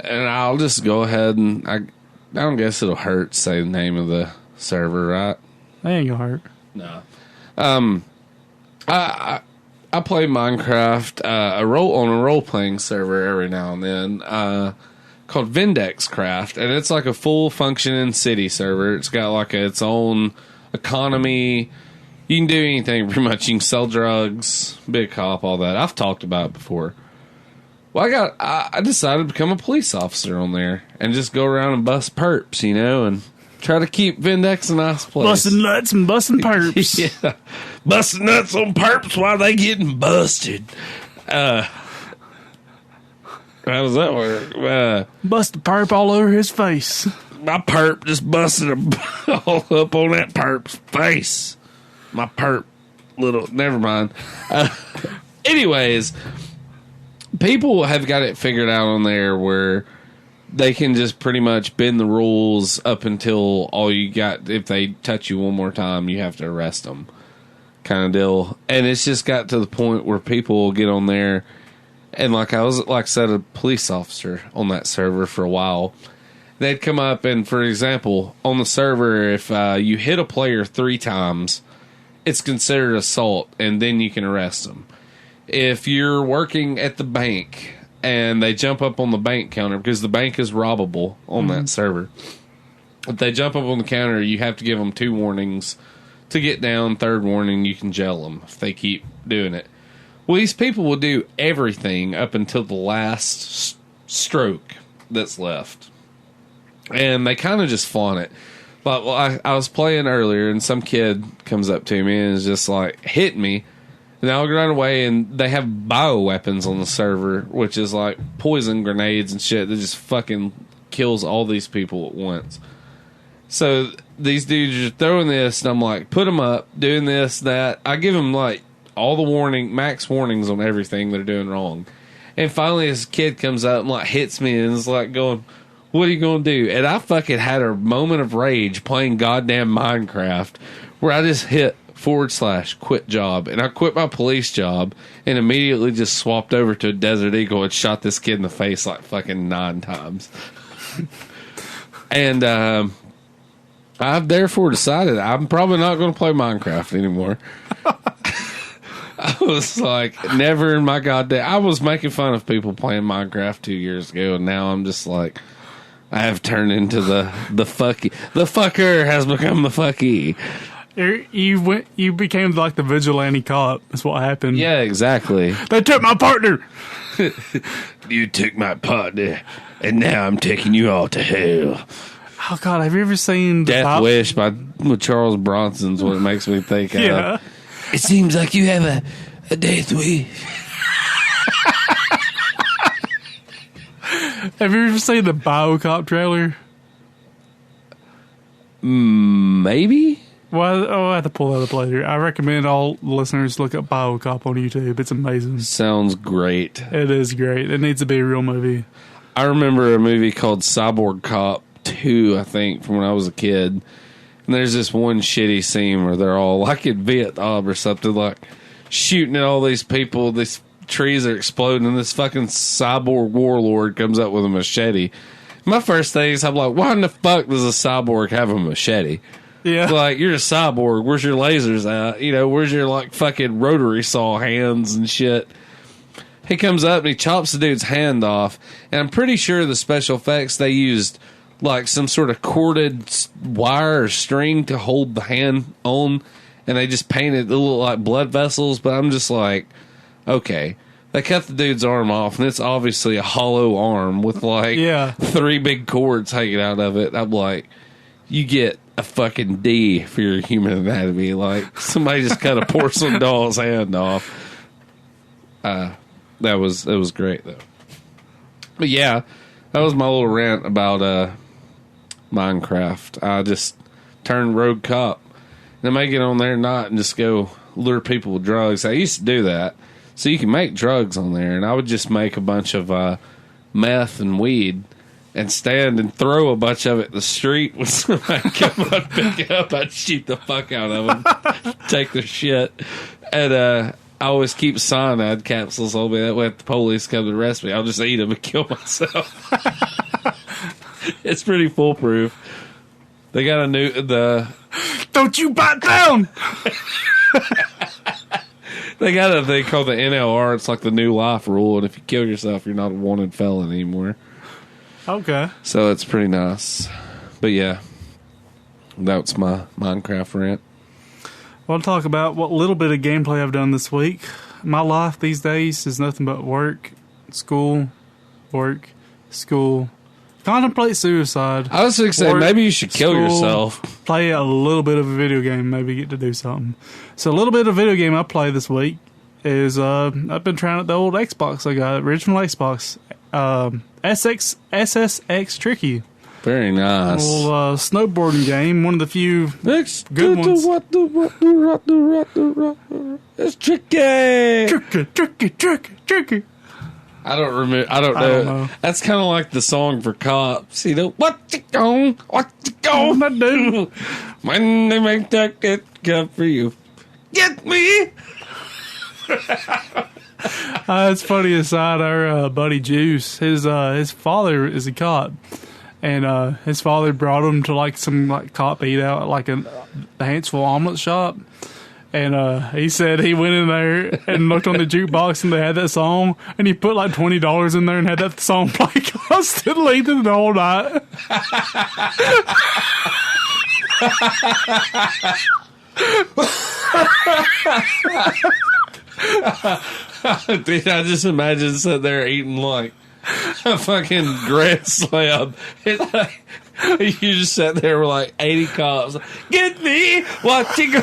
I'll just go ahead and I don't guess it'll hurt to say the name of the server, right? That ain't gonna hurt. No. I play Minecraft on a role playing server every now and then called Vindexcraft, and it's like a full functioning city server. It's got like its own economy. You can do anything pretty much. You can sell drugs, be a cop, all that. I've talked about it before. Well, I decided to become a police officer on there and just go around and bust perps, and try to keep Vindex a nice place. Busting nuts and busting perps. Yeah. Busting nuts on perps while they getting busted. How does that work? Bust the perp all over his face. My perp just busted all up on that perp's face. My perp never mind. Anyways, people have got it figured out on there where they can just pretty much bend the rules up until all you got. If they touch you one more time, you have to arrest them, kind of deal. And it's just got to the point where people will get on there, and like I said, a police officer on that server for a while. They'd come up and, for example, on the server, if you hit a player 3 times, it's considered assault, and then you can arrest them. If you're working at the bank and they jump up on the bank counter, because the bank is robbable on that server, if they jump up on the counter, you have to give them 2 warnings to get down. 3rd warning, you can jail them if they keep doing it. Well, these people will do everything up until the last stroke that's left. And they kind of just flaunt it. But I was playing earlier, and some kid comes up to me and is just like, hit me. And I'll run away, and they have bioweapons on the server, which is like poison grenades and shit that just fucking kills all these people at once. So these dudes are throwing this, and I'm like, put them up, doing this, that. I give them like all the max warnings on everything they're doing wrong. And finally this kid comes up and like hits me and is like going, what are you going to do? And I fucking had a moment of rage playing goddamn Minecraft where I just hit / quit job. And I quit my police job and immediately just swapped over to a Desert Eagle and shot this kid in the face like fucking 9 times. And I've therefore decided I'm probably not going to play Minecraft anymore. I was like, never in my goddamn... I was making fun of people playing Minecraft 2 years ago, and now I'm just like... I have turned into the fucky. The fucker has become the fucky. You became like the vigilante cop. That's what happened. Yeah, exactly. They took my partner. You took my partner, and now I'm taking you all to hell. Oh God, have you ever seen Death Wish with Charles Bronson's what it makes me think yeah. of. It seems like you have a death wish. Have you ever seen the BioCop trailer? Maybe? Well, I have to pull that up later. I recommend all listeners look up BioCop on YouTube. It's amazing. Sounds great. It is great. It needs to be a real movie. I remember a movie called Cyborg Cop 2, I think, from when I was a kid. And there's this one shitty scene where they're all like in Vietnam or something, like shooting at all these people. These trees are exploding, and this fucking cyborg warlord comes up with a machete. My first thing is, I'm like, why in the fuck does a cyborg have a machete? Yeah. Like, you're a cyborg. Where's your lasers at? You know, where's your, like, fucking rotary saw hands and shit? He comes up and he chops the dude's hand off. And I'm pretty sure the special effects, they used, like, some sort of corded wire or string to hold the hand on. And they just painted little, like, blood vessels. But I'm just like, okay. They cut the dude's arm off, and it's obviously a hollow arm with, like, 3 big cords hanging out of it. I'm like, you get a fucking D for your human anatomy. Like, somebody just cut a porcelain doll's hand off. It was great, though. But, yeah, that was my little rant about Minecraft. I just turned rogue cop. And I may get on there and just go lure people with drugs. I used to do that. So you can make drugs on there, and I would just make a bunch of meth and weed and stand and throw a bunch of it in the street. When somebody come up, pick it up, I'd shoot the fuck out of them, take their shit. And I always keep cyanide capsules on me. That way if the police come to arrest me, I'll just eat them and kill myself. It's pretty foolproof. They got Don't you bite down! They got a thing called the NLR. It's like the new life rule, and if you kill yourself, you're not a wanted felon anymore. Okay. So it's pretty nice. But yeah, that's my Minecraft rant. Well, I'll talk about what little bit of gameplay I've done this week. My life these days is nothing but work, school, contemplate suicide. I was going to say, maybe you should kill yourself. Play a little bit of a video game, maybe get to do something. So a little bit of video game I play this week is I've been trying out the old Xbox I got, original Xbox, SSX Tricky. Very nice. A little snowboarding game, one of the few good ones. It's tricky. Tricky. I don't know. That's kind of like the song for cops. You know, what you gonna do when they make that get good for you? Get me. It's funny aside. Our buddy Juice, his father is a cop, and his father brought him to like some like cop eat out at like a Hansville omelet shop. And he said he went in there and looked on the jukebox and they had that song, and he put like $20 in there and had that song play constantly the whole night. Dude, I just imagine sitting there eating like a fucking Grand Slam. It's like, you just sat there with like 80 cops. Get me what you go.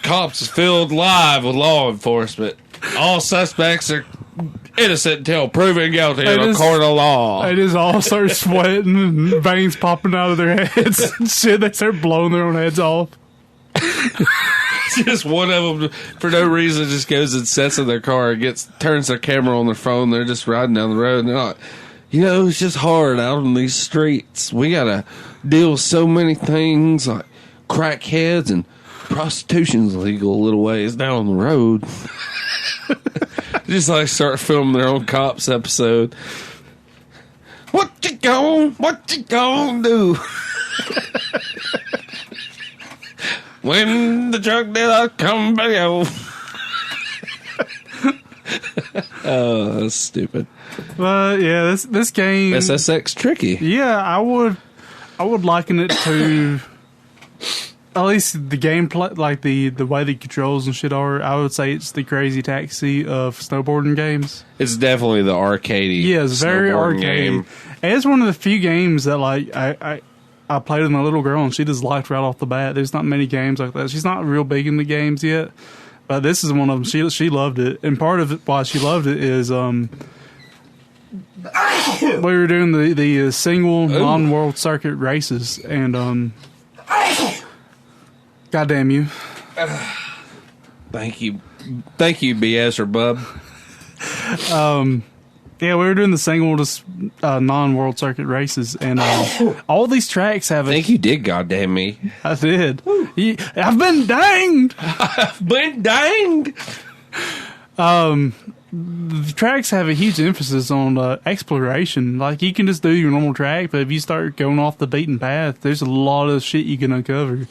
Cops is filled live with law enforcement. All suspects are innocent until proven guilty in a court of law. They just all start sweating and veins popping out of their heads and shit. They start blowing their own heads off. Just one of them, for no reason, just goes and sits in their car and turns their camera on their phone. They're just riding down the road and they're like, you know, it's just hard out on these streets. We gotta deal with so many things like crackheads and prostitution's legal a little ways down the road. Just like start filming their own cops episode. What you gonna do? When the drug dealer come back. Oh, that's stupid. But yeah, this game SSX Tricky. Yeah, I would liken it to at least the gameplay, like the way the controls and shit are. I would say it's the Crazy Taxi of snowboarding games. It's definitely the arcadey. Yeah, it's very arcadey. And it's one of the few games that like I played with my little girl and she just liked right off the bat. There's not many games like that. She's not real big into games yet, but this is one of them. She loved it, and part of why she loved it is we were doing the single non-world circuit races, and goddamn you. Thank you, BS or Bub. Yeah, we were doing the single just non-world circuit races, and all these tracks have. I think you did, goddamn me. I did. I've been danged. I've been danged. The tracks have a huge emphasis on exploration. Like, you can just do your normal track, but if you start going off the beaten path, there's a lot of shit you can uncover.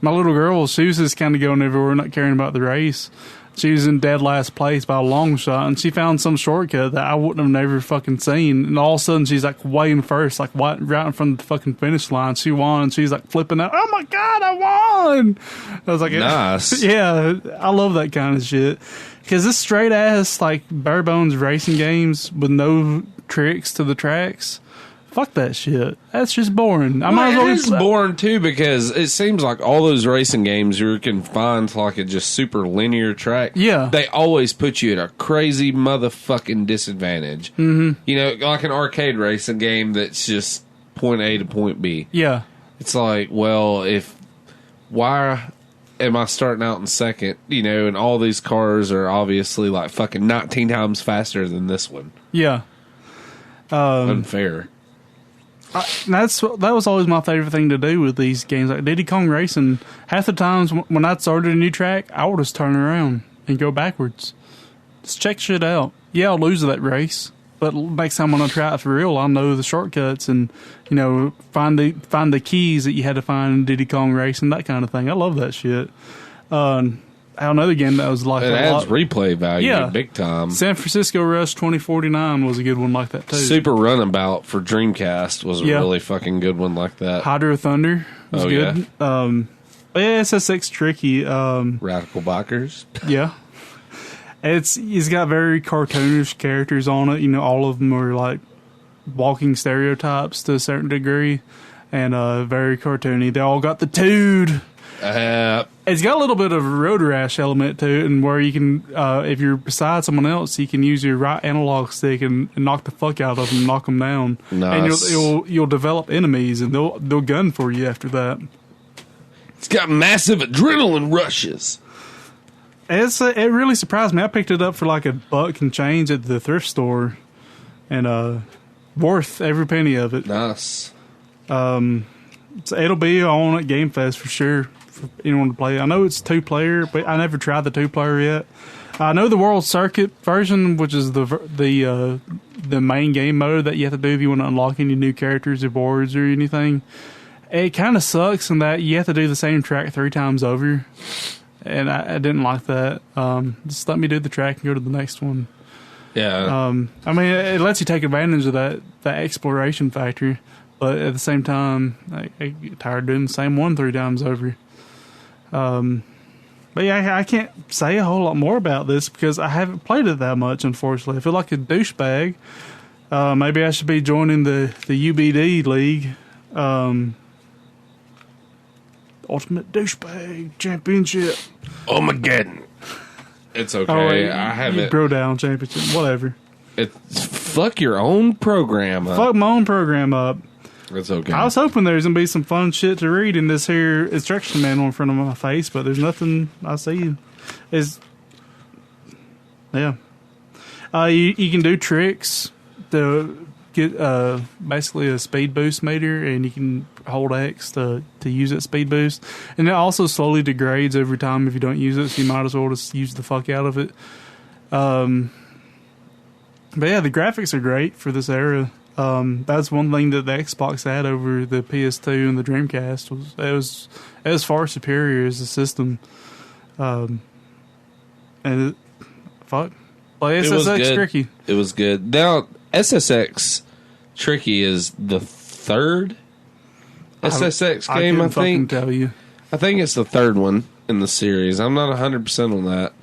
My little girl, she was just kind of going everywhere, not caring about the race. She was in dead last place by a long shot, and she found some shortcut that I wouldn't have never fucking seen. And all of a sudden, she's like way in first, like right in front of the fucking finish line. She won, and she's like flipping out. Oh my god, I won! I was like, nice. Yeah, I love that kind of shit. Because this straight ass, like, bare bones racing games with no tricks to the tracks, fuck that shit. That's just boring. It's boring too, because it seems like all those racing games you're confined to like a just super linear track. Yeah. They always put you at a crazy motherfucking disadvantage. Mm-hmm. You know, like an arcade racing game that's just point A to point B. Yeah. It's like, well, why am I starting out in second? You know, and all these cars are obviously like fucking 19 times faster than this one. Yeah. Unfair. That was always my favorite thing to do with these games, like Diddy Kong Racing. Half the times when I started a new track, I would just turn around and go backwards. Just check shit out. Yeah, I'll lose that race, but next time when I try it for real, I'll know the shortcuts and, you know, find the keys that you had to find in Diddy Kong Racing, that kind of thing. I love that shit. Another game that was like it adds replay value big time. San Francisco Rush 2049 was a good one like that too. Super Runabout for Dreamcast was a really fucking good one like that. Hydro Thunder was good. Yeah. SSX Tricky. Radical Bikers. Yeah. He's got very cartoonish characters on it. You know, all of them are like walking stereotypes to a certain degree, and very cartoony. They all got the tood. It's got a little bit of a road rash element to it, and where you can, if you're beside someone else, you can use your right analog stick and knock the fuck out of them, knock them down, nice. And you'll develop enemies, and they'll gun for you after that. It's got massive adrenaline rushes. It really surprised me. I picked it up for like $1 and change at the thrift store, and worth every penny of it. Nice. It'll be on at Game Fest for sure for anyone to play. I know it's 2-player, but I never tried the 2-player yet. I know the World Circuit version, which is the main game mode that you have to do if you want to unlock any new characters or boards or anything. It kind of sucks in that you have to do the same track 3 times over, and I didn't like that. Just let me do the track and go to the next one. Yeah. I mean, it lets you take advantage of that exploration factor. But at the same time, I get tired of doing the same one 3 times over. But yeah, I can't say a whole lot more about this because I haven't played it that much, unfortunately. I feel like a douchebag. Maybe I should be joining the UBD League. Ultimate Douchebag Championship. Oh my god. It's okay. I haven't. Bro Down Championship, whatever. Fuck your own program up. Fuck my own program up. It's okay. I was hoping there's going to be some fun shit to read in this here instruction manual in front of my face, but there's nothing I see. Yeah. You can do tricks to get basically a speed boost meter, and you can hold X to use that speed boost. And it also slowly degrades every time if you don't use it, so you might as well just use the fuck out of it. But yeah, the graphics are great for this era. That's one thing that the Xbox had over the PS2 and the Dreamcast was it was far superior as a system. And SSX Tricky. It was good. Now SSX Tricky is the third SSX game. I think. Tell you. I think it's the third one in the series. I'm not 100% on that.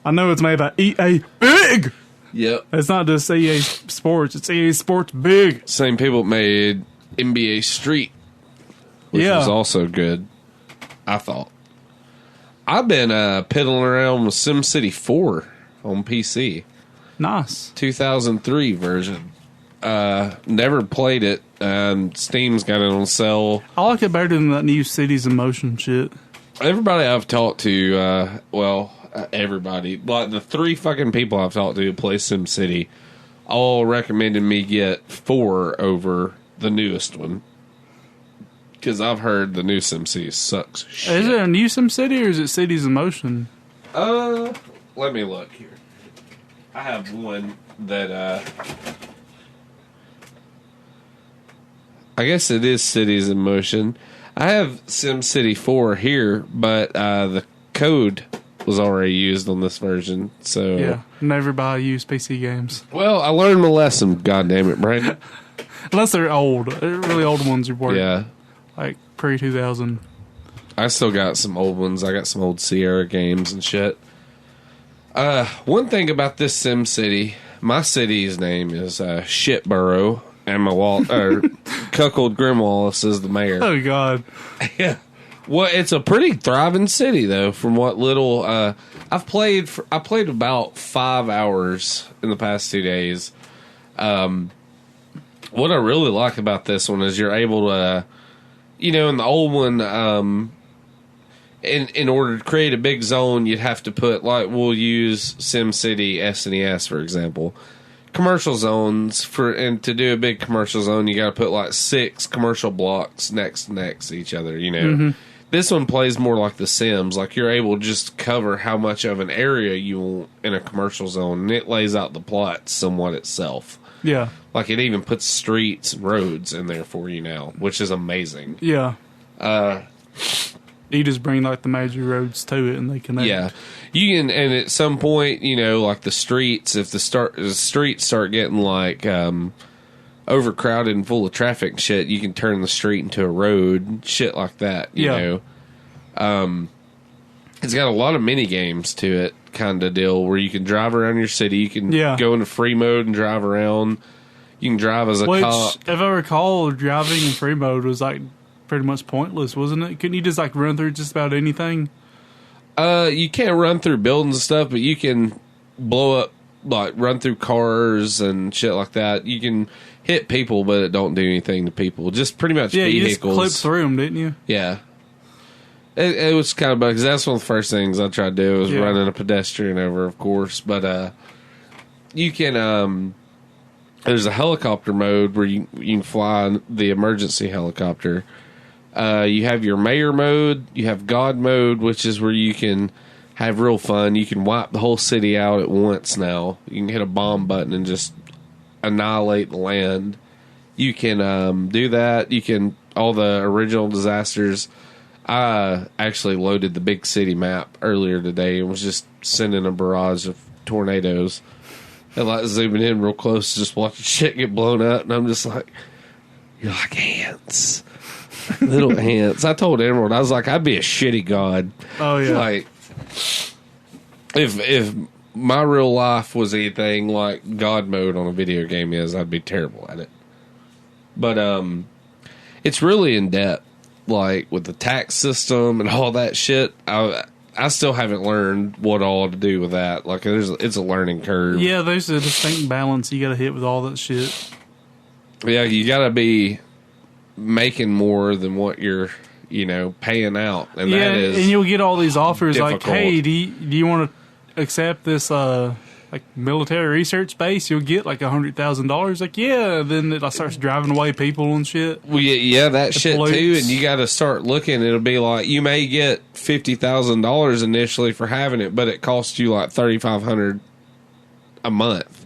I know it's made by EA Big. Yep. It's not just EA Sports. It's EA Sports Big. Same people made NBA Street, which was also good, I thought. I've been piddling around with SimCity 4 on PC. Nice. 2003 version. Never played it. Steam's got it on sale. I like it better than that new Cities in Motion shit. Everybody I've talked to, everybody, like the 3 fucking people I've talked to who play SimCity, all recommended me get 4 over the newest one. Because I've heard the new SimCity sucks shit. Is it a new SimCity or is it Cities in Motion? Let me look here. I have one that, I guess it is Cities in Motion. I have SimCity 4 here, but the code was already used on this version, so... Yeah, never buy used PC games. Well, I learned my lesson, goddammit, Brandon. Unless they're old. Really old ones are worth. Yeah. Like pre-2000. I still got some old ones. I got some old Sierra games and shit. One thing about this SimCity, my city's name is Shitboro, and my cuckold Grimwallace is the mayor. Oh, God. Yeah. Well, it's a pretty thriving city, though, from what little... I played about 5 hours in the past 2 days. What I really like about this one is you're able to... in the old one... In order to create a big zone, you'd have to put, like, we'll use SimCity SNES, for example. Commercial zones, and to do a big commercial zone, you got to put, like, 6 commercial blocks next to each other, Mm-hmm. This one plays more like The Sims. Like, you're able to just cover how much of an area you want in a commercial zone, and it lays out the plot somewhat itself. Yeah. Like, it even puts streets and roads in there for you now, which is amazing. Yeah. You just bring like the major roads to it, and they connect. Yeah, you can. And at some point, like the streets, if the streets start getting like overcrowded and full of traffic and shit, you can turn the street into a road, shit like that. You know, it's got a lot of mini games to it, kind of deal where you can drive around your city. You can go into free mode and drive around. You can drive as a cop. If I recall, driving in free mode was like pretty much pointless, wasn't it? Couldn't you just like run through just about anything? You can't run through buildings and stuff, but you can blow up, like run through cars and shit like that. You can hit people, but it don't do anything to people. Just pretty much vehicles. You just clipped through them, didn't you? Yeah. It was kind of bad because that's one of the first things I tried to do was running a pedestrian over, of course. But you can there's a helicopter mode where you can fly the emergency helicopter. You have your mayor mode. You have God mode, which is where you can have real fun. You can wipe the whole city out at once now. You can hit a bomb button and just annihilate the land. You can do that. You can... All the original disasters. I actually loaded the big city map earlier today and was just sending a barrage of tornadoes. And like zooming in real close, just watching shit get blown up. And I'm just like, you're like ants. Little ants. I told Emerald, I was like, I'd be a shitty god. Oh yeah. Like, if my real life was anything like God mode on a video game is, I'd be terrible at it. But it's really in depth, like with the tax system and all that shit. I still haven't learned what all to do with that. Like, it's a learning curve. Yeah, there's a distinct balance you got to hit with all that shit. Yeah, you got to be making more than what you're, paying out, and that is and you'll get all these offers difficult. like, "Hey, do you want to accept this like military research base? You'll get like $100,000." Like, yeah. Then it starts driving away people and shit. Well, yeah, that shit pollutes. too. And you got to start looking. It'll be like you may get $50,000 initially for having it, but it costs you like $3,500 a month.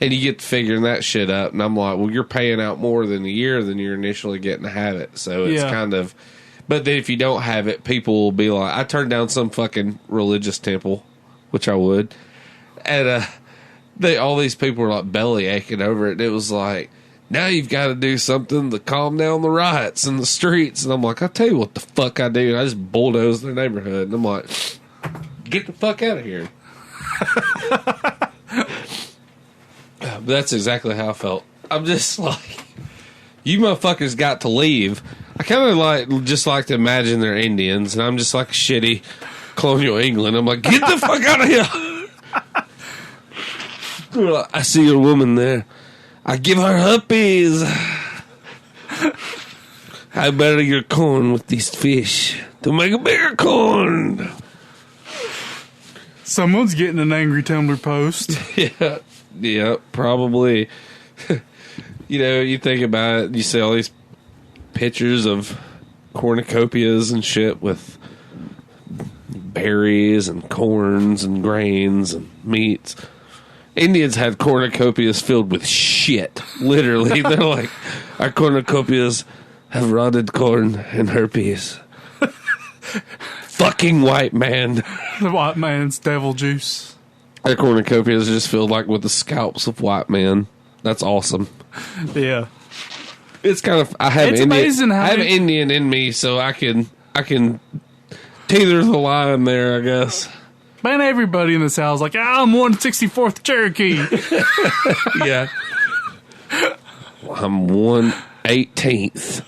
And you get to figuring that shit up, and I'm like, well, you're paying out more than a year than you're initially getting to have it. So it's kind of... But then if you don't have it, people will be like... I turned down some fucking religious temple, which I would. And all these people were like belly aching over it. And it was like, now you've got to do something to calm down the riots in the streets. And I'm like, I'll tell you what the fuck I do. I just bulldoze their neighborhood. And I'm like, get the fuck out of here. But that's exactly how I felt. I'm just like, you motherfuckers got to leave. I kind of like to imagine they're Indians, and I'm just like shitty colonial England. I'm like, get the fuck out of here. I see a woman there. I give her herpes. I butter your corn with these fish to make a bigger corn. Someone's getting an angry Tumblr post. Yeah, probably. You think about it, you see all these pictures of cornucopias and shit with berries and corns and grains and meats. Indians had cornucopias filled with shit. Literally. They're like, our cornucopias have rotted corn and herpes. Fucking white man. The white man's devil juice. Their cornucopias are just filled like with the scalps of white men. That's awesome. Yeah. It's kind of, I have Indian in me, so I can teeter the line there, I guess. Man, everybody in the South's like, I'm 164th Cherokee. Yeah. I'm 1/18th.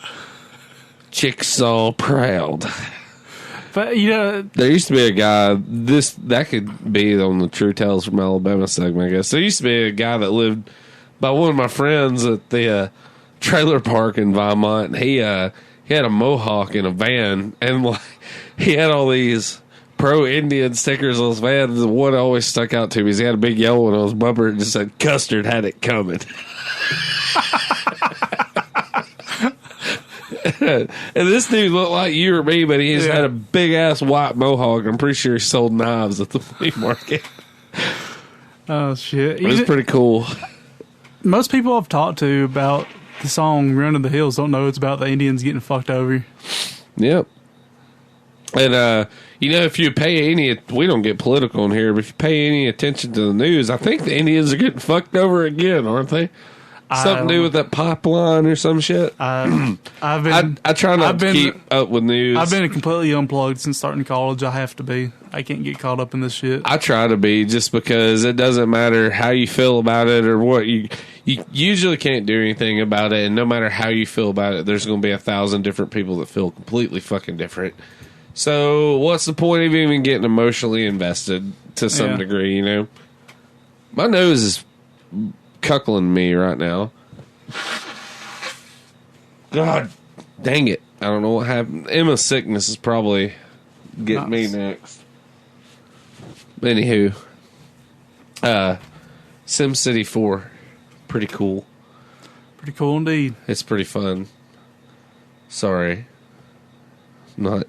Chickasaw proud. But, there used to be a guy, that could be on the True Tales from Alabama segment, I guess. There used to be a guy that lived by one of my friends at the trailer park in Vermont. And he had a mohawk in a van, and he had all these pro-Indian stickers on his van. The one that always stuck out to me is he had a big yellow one on his bumper and just said, "Custard had it coming." And this dude looked like you or me, but he just had a big-ass white mohawk. I'm pretty sure he sold knives at the flea market. Oh, shit. It was pretty cool. Most people I've talked to about the song Run to the Hills don't know it's about the Indians getting fucked over. Yep. And, if you pay we don't get political in here, but if you pay any attention to the news, I think the Indians are getting fucked over again, aren't they? Something to do with that pipeline or some shit. I try not to keep up with news. I've been completely unplugged since starting college. I have to be. I can't get caught up in this shit. I try to be, just because it doesn't matter how you feel about it or what. You usually can't do anything about it, and no matter how you feel about it, there's going to be 1,000 different people that feel completely fucking different. So what's the point of even getting emotionally invested to some degree, My nose is cuckling me right now. God dang it. I don't know what happened. Emma's sickness is probably getting me next. Anywho, SimCity 4, pretty cool. Pretty cool indeed. It's pretty fun. Sorry. I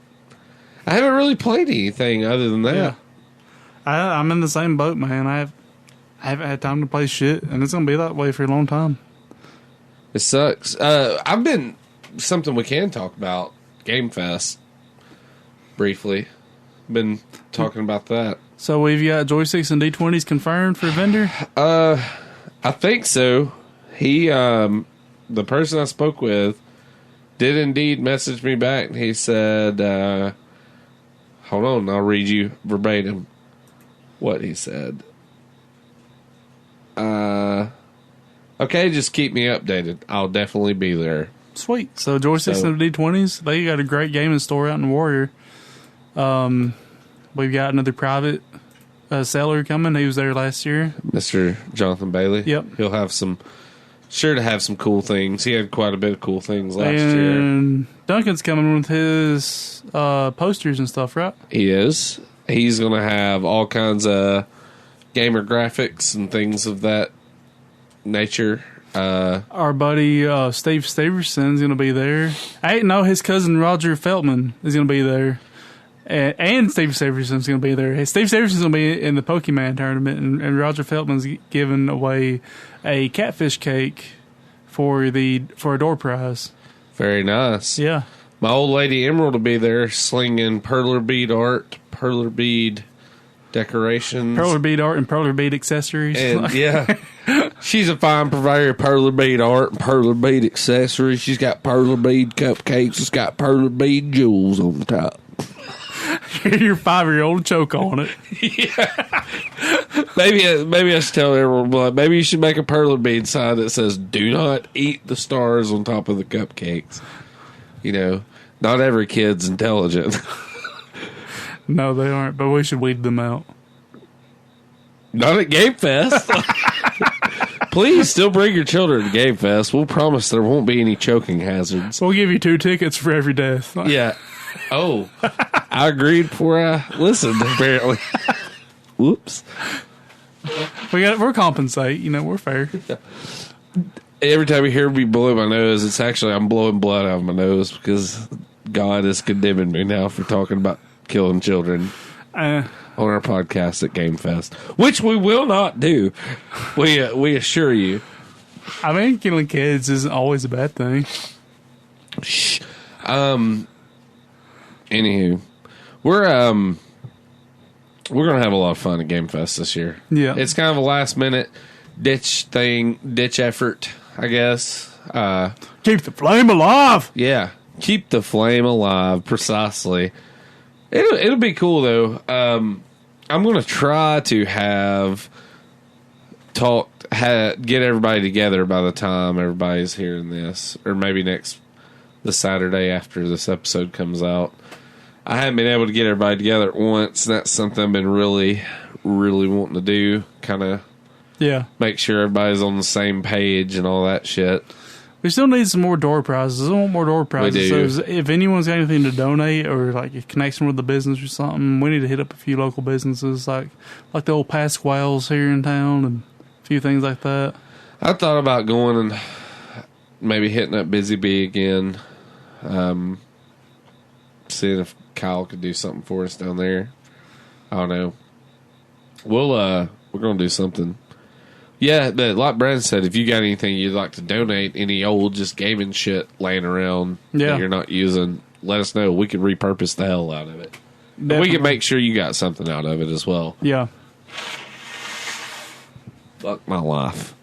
haven't really played anything other than that. Yeah. I'm in the same boat, man. I haven't had time to play shit, and it's going to be that way for a long time. It sucks. I've been, something we can talk about, Game Fest, briefly. Been talking about that. So we've got joysticks and D20s confirmed for vendor? I think so. He, the person I spoke with, did indeed message me back, and he said, hold on, I'll read you verbatim what he said. Okay, just keep me updated. I'll definitely be there. Sweet. So joysticks and D20s, they got a great gaming store out in Warrior. We've got another private seller coming. He was there last year. Mr. Jonathan Bailey. Yep. He'll have sure to have some cool things. He had quite a bit of cool things last year. And Duncan's coming with his posters and stuff, right? He is. He's going to have all kinds of gamer graphics and things of that nature. Our buddy Steve Steverson's going to be there. His cousin Roger Feltman is going to be there. And Steve Steverson's going to be there. Steve Steverson's going to be in the Pokemon tournament, and Roger Feltman's giving away a catfish cake for a door prize. Very nice. Yeah. My old lady Emerald will be there slinging perler bead art, perler bead decorations. Perler bead art and perler bead accessories. And yeah, she's a fine purveyor of perler bead art and perler bead accessories. She's got perler bead cupcakes. It's got perler bead jewels on the top. Your 5-year-old choke on it. Yeah. Maybe I should tell everyone, maybe you should make a perler bead sign that says, "Do not eat the stars on top of the cupcakes." Not every kid's intelligent. No, they aren't, but we should weed them out. Not at Game Fest. Please still bring your children to Game Fest. We'll promise there won't be any choking hazards. We'll give you 2 tickets for every death. Yeah. Oh, I agreed before I listened, apparently. Whoops. We're compensate. We're fair. Every time you hear me blow my nose, it's actually I'm blowing blood out of my nose because God is condemning me now for talking about killing children on our podcast at Game Fest, which we will not do. We assure you. I mean, killing kids isn't always a bad thing. Shh. Anywho, we're gonna have a lot of fun at Game Fest this year. Yeah, it's kind of a last minute ditch effort, I guess. Keep the flame alive. Yeah, keep the flame alive. Precisely. It'll be cool though. I'm gonna try to get everybody together by the time everybody's hearing this, or maybe the Saturday after this episode comes out. I haven't been able to get everybody together at once. That's something I've been really, really wanting to do. Kind of, make sure everybody's on the same page and all that shit. We still need some more door prizes. I want more door prizes. We do. So if anyone's got anything to donate or like a connection with the business or something, we need to hit up a few local businesses like the old Pasquale's here in town and a few things like that. I thought about going and maybe hitting up Busy Bee again. Seeing if Kyle could do something for us down there. I don't know. We're gonna do something. Yeah, but like Brandon said, if you got anything you'd like to donate, any old just gaming shit laying around that you're not using, let us know. We can repurpose the hell out of it. And we can make sure you got something out of it as well. Yeah. Fuck my life.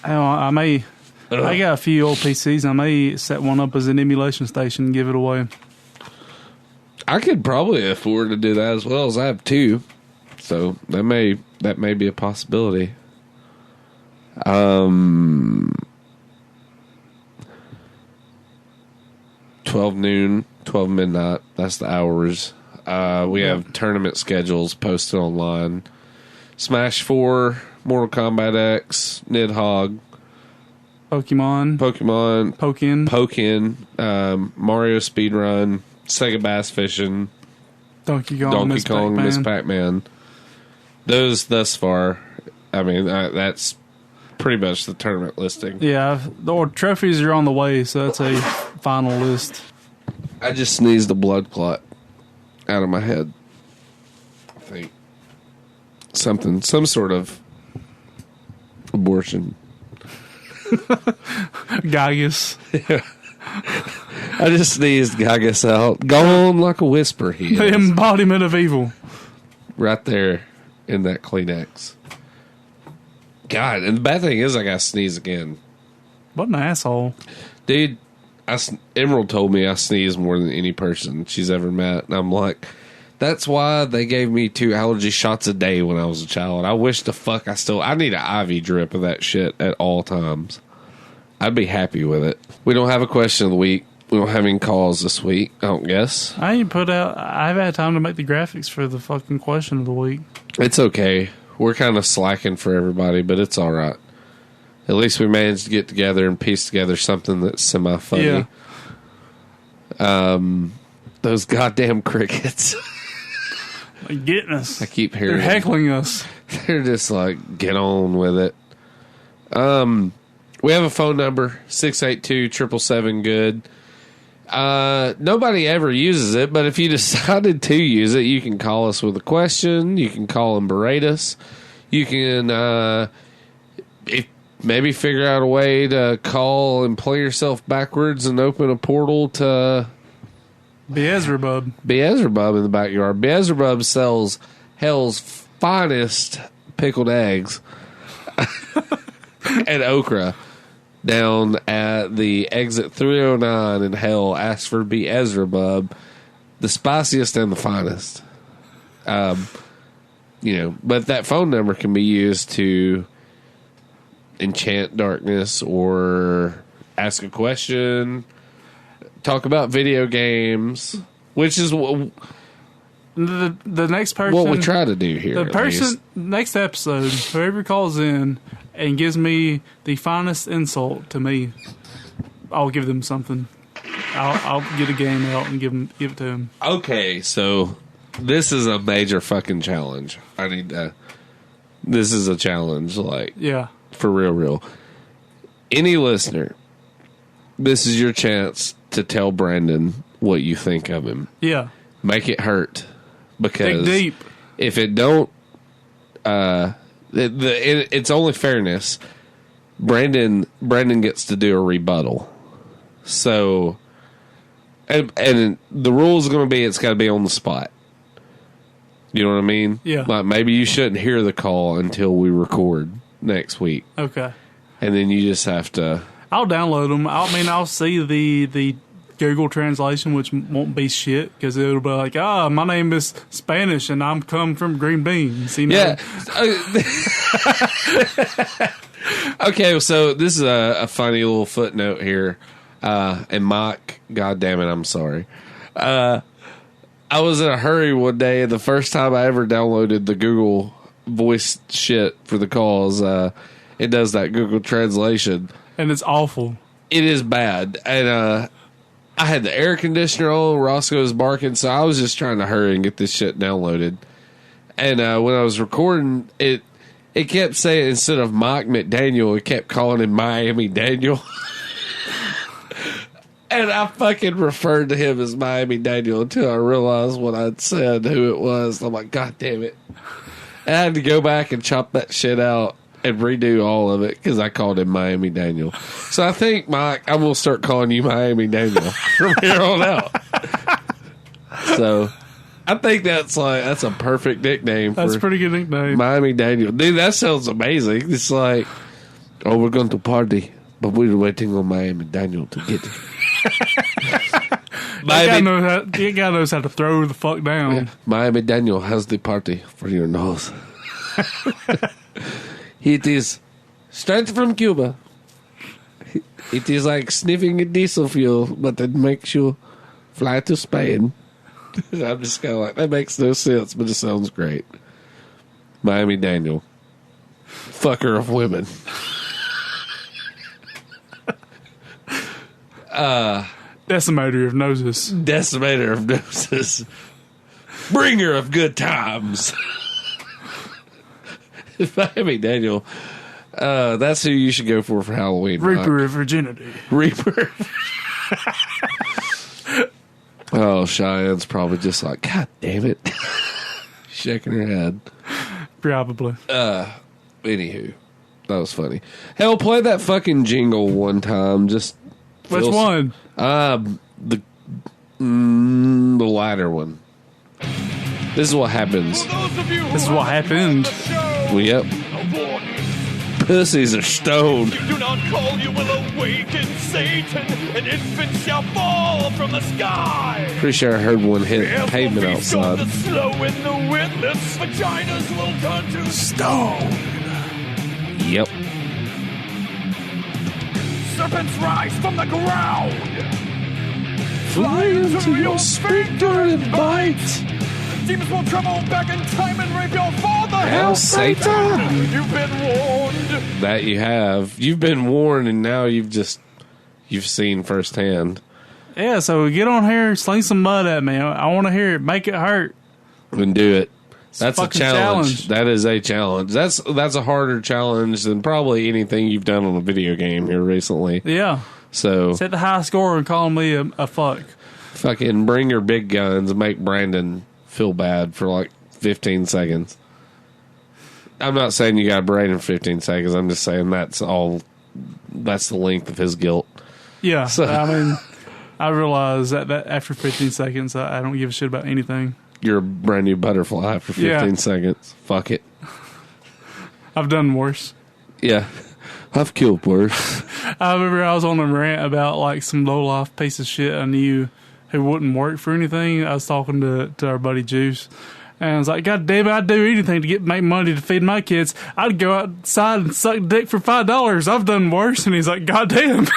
I got a few old PCs. I may set one up as an emulation station and give it away. I could probably afford to do that as well, as I have 2. So that may be a possibility. 12 noon, 12 midnight. That's the hours. We have tournament schedules posted online. Smash 4, Mortal Kombat X, Nidhogg, Pokemon, Pokin, Mario Speedrun, Sega Bass Fishing, Donkey Kong, Miss Pac-Man. Those thus far, I mean, that's pretty much the tournament listing. Yeah, the trophies are on the way, so that's a final list. I just sneezed a blood clot out of my head. I think some sort of abortion. Gaius. Yeah. I just sneezed Gaius out. Gone like a whisper, he The is. embodiment of evil. Right there in that Kleenex. God, and the bad thing is I got to sneeze again. What an asshole. Dude, Emerald told me I sneeze more than any person she's ever met. And I'm like, that's why they gave me 2 allergy shots a day when I was a child. I wish the fuck I need an IV drip of that shit at all times. I'd be happy with it. We don't have a question of the week. We don't have any calls this week, I don't guess. I haven't had time to make the graphics for the fucking question of the week. It's okay. We're kind of slacking for everybody, but it's all right. At least we managed to get together and piece together something that's semi-funny. Yeah. Those goddamn crickets. They're getting us. I keep hearing They're heckling us. They're just like, get on with it. We have a phone number, 682-777-GOOD. Nobody ever uses it, but if you decided to use it, you can call us with a question. You can call and berate us. You can maybe figure out a way to call and play yourself backwards and open a portal to Beelzebub. Beelzebub in the backyard. Beelzebub sells hell's finest pickled eggs and okra. Down at the exit 309 in hell, ask for Beelzebub, the spiciest and the finest. But that phone number can be used to enchant darkness or ask a question, talk about video games, which is The next person. What we try to do here. The person next episode, whoever calls in and gives me the finest insult to me, I'll give them something. I'll get a game out and give it to him. Okay, so this is a major fucking challenge. I need to. This is a challenge, like, Yeah. for real. Any listener, this is your chance to tell Brandon what you think of him. Yeah. Make it hurt, because Dig deep. if it don't, it's only fairness. Brandon gets to do a rebuttal. So, and the rule is going to be it's got to be on the spot. You know what I mean? Yeah. Like, maybe you shouldn't hear the call until we record next week, Okay. and then you just have to. I'll download them. I'll see the Google translation, which won't be shit, because it'll be like, my name is Spanish and I'm come from green beans. You know? Yeah. Okay, so this is a funny little footnote here. And Mike, God damn it, I'm sorry. I was in a hurry one day, and the first time I ever downloaded the Google voice shit for the calls, it does that Google translation. And it's awful. It is bad. And I had the air conditioner on, Roscoe was barking, so I was just trying to hurry and get this shit downloaded. And when I was recording, it kept saying, instead of Mike McDaniel, it kept calling him Miami Daniel. And I fucking referred to him as Miami Daniel until I realized what I'd said, who it was. I'm like, God damn it. I had to go back and chop that shit out and redo all of it because I called him Miami Daniel. So I think, Mike, I'm going to start calling you Miami Daniel from here on out. So I think that's a perfect nickname. That's for a pretty good nickname. Miami Daniel. Dude, that sounds amazing. It's like, we're going to party, but we're waiting on Miami Daniel to get it. The guy knows how to throw the fuck down. Yeah. Miami Daniel has the party for your nose. It is straight from Cuba. It is like sniffing a diesel fuel, but it makes you fly to Spain. I'm just kind of like, that makes no sense, but it sounds great. Miami Daniel. Fucker of women. Decimator of noses. Decimator of noses. Bringer of good times. Miami Daniel. That's who you should go for Halloween. Reaper of virginity. Reaper. Oh, Cheyenne's probably just like, God damn it. Shaking her head. Probably. Anywho, that was funny. Hell, play that fucking jingle one time. Just which one? The latter one. This is what happens. This is what happened. Well, yep. Pussies are stoned. You do not call, you will awaken Satan. An infant shall fall from the sky. Pretty sure I heard one hit pavement outside. The slow and the witless vaginas will turn to stone. Yep. Serpents rise from the ground. Fly into your sphincter and bite. Demons will travel back in time and rape your father. Hell, Satan. You've been warned. That you have. You've been warned, and now you've seen firsthand. Yeah, so get on here, sling some mud at me. I want to hear it. Make it hurt. And do it. That's a fucking challenge. That is a challenge. That's a harder challenge than probably anything you've done on a video game here recently. Yeah. So set the high score and call me a fuck. Fucking bring your big guns and make Brandon feel bad for like 15 seconds. I'm not saying you got to brain in 15 seconds. I'm just saying that's the length of his guilt. Yeah. So, I mean, I realize that after 15 seconds, I don't give a shit about anything. You're a brand new butterfly for 15 seconds. Fuck it. I've done worse. Yeah. I've killed worse. I remember I was on a rant about like some low life piece of shit I knew who wouldn't work for anything. I was talking to our buddy Juice, and I was like, God damn it, I'd do anything to make money to feed my kids. I'd go outside and suck dick for $5. I've done worse. And he's like, God damn.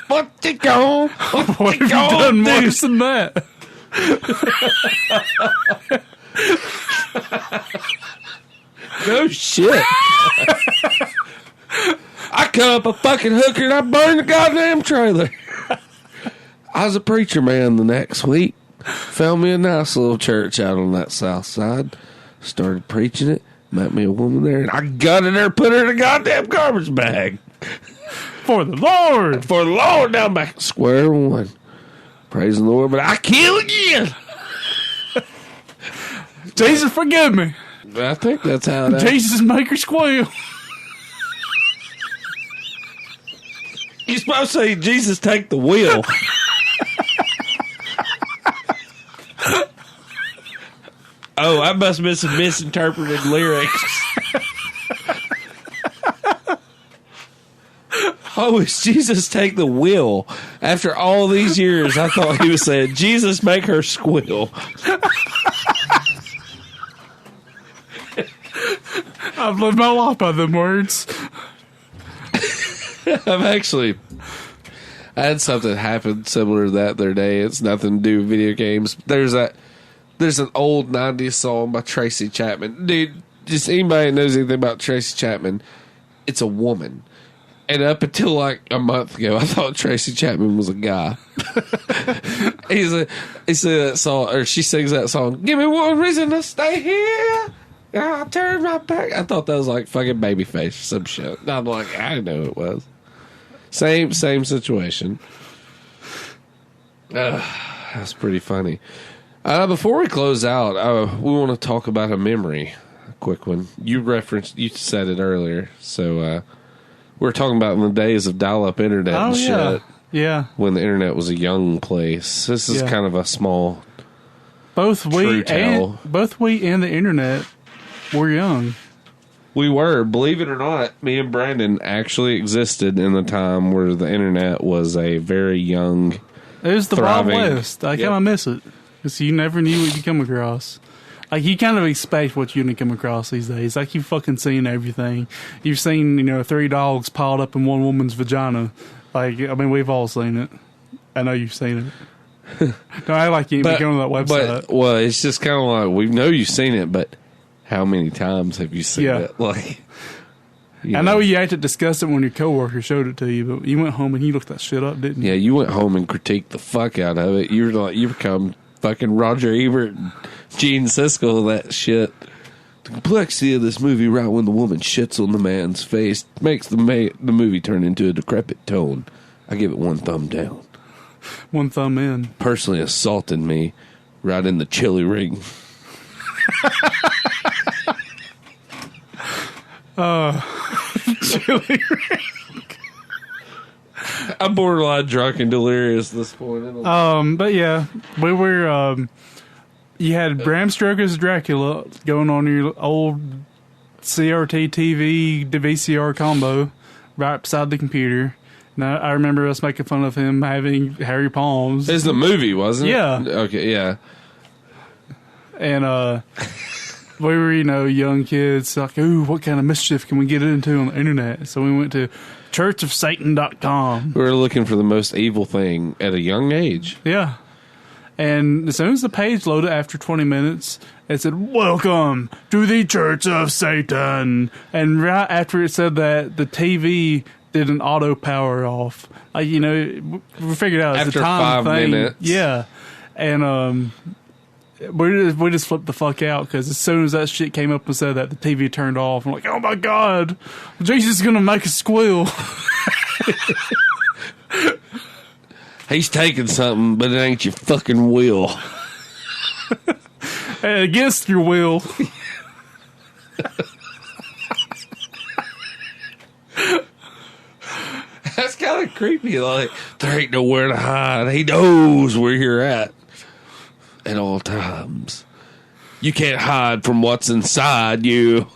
What you gonna? What have you done worse than that? No shit. I cut up a fucking hooker and I burned the goddamn trailer. I was a preacher man the next week. Found me a nice little church out on that south side. Started preaching it. Met me a woman there, and I gutted her, put her in a goddamn garbage bag. For the Lord. For the Lord, now I'm back at square one. Praise the Lord, but I kill again. Jesus, forgive me. I think that's how it happened. Jesus, make her squeal. You're supposed to say, Jesus, take the wheel. Oh, I must have some misinterpreted lyrics. Oh, it's Jesus take the wheel. After all these years, I thought he was saying, Jesus make her squeal. I've lived my life by them words. I had something happen similar to that the other day. It's nothing to do with video games. There's an old 90s song by Tracy Chapman. Dude, just anybody that knows anything about Tracy Chapman, it's a woman. And up until like a month ago, I thought Tracy Chapman was a guy. He said that song, or she sings that song, give me one reason to stay here. I'll turn my back. I thought that was like fucking Babyface or some shit. And I'm like, I didn't know it was. Same situation. That's pretty funny. Before we close out, we want to talk about a memory. A quick one. You said it earlier. So we were talking about in the days of dial-up internet and shit. Yeah. When the internet was a young place. This is kind of a small both we tale. and the internet were young. We were. Believe it or not, me and Brandon actually existed in the time where the internet was a very young, it was the thriving, Wild West. I kind of miss it. Because you never knew what you come across. Like, you kind of expect what you're going to come across these days. Like, you've fucking seen everything. You've seen, 3 dogs piled up in one woman's vagina. Like, I mean, we've all seen it. I know you've seen it. Don't act like you ain't been on that website. Well, it's just kind of like, we know you've seen it, but how many times have you seen it? Like, I know you had to discuss it when your coworker showed it to you, but you went home and you looked that shit up, didn't you? Yeah, you went home and critiqued the fuck out of it. You become fucking Roger Ebert and Gene Siskel, that shit. The complexity of this movie right when the woman shits on the man's face makes the movie turn into a decrepit tone. I give it 1 thumb down. 1 thumb in. Personally assaulted me right in the chili ring. Chili ring. I'm borderline drunk and delirious at this point. But yeah, we were, you had Bram Stoker's Dracula going on your old CRT TV to VCR combo right beside the computer. Now, I remember us making fun of him having hairy palms. It's the movie, wasn't it? Yeah. Okay, yeah. And, we were, young kids, like, ooh, what kind of mischief can we get into on the internet? So we went to churchofsatan.com. We were looking for the most evil thing at a young age. Yeah. And as soon as the page loaded after 20 minutes, it said, welcome to the Church of Satan. And right after it said that, the TV did an auto power off. Like, we figured out it's after a time 5 thing. minutes. Yeah. And, we just flipped the fuck out because as soon as that shit came up and said that, the TV turned off. I'm like, oh my God, Jesus is going to make us squeal. He's taking something, but it ain't your fucking will. Against your will. That's kind of creepy. Like, there ain't nowhere to hide. He knows where you're at all times. You can't hide from what's inside you.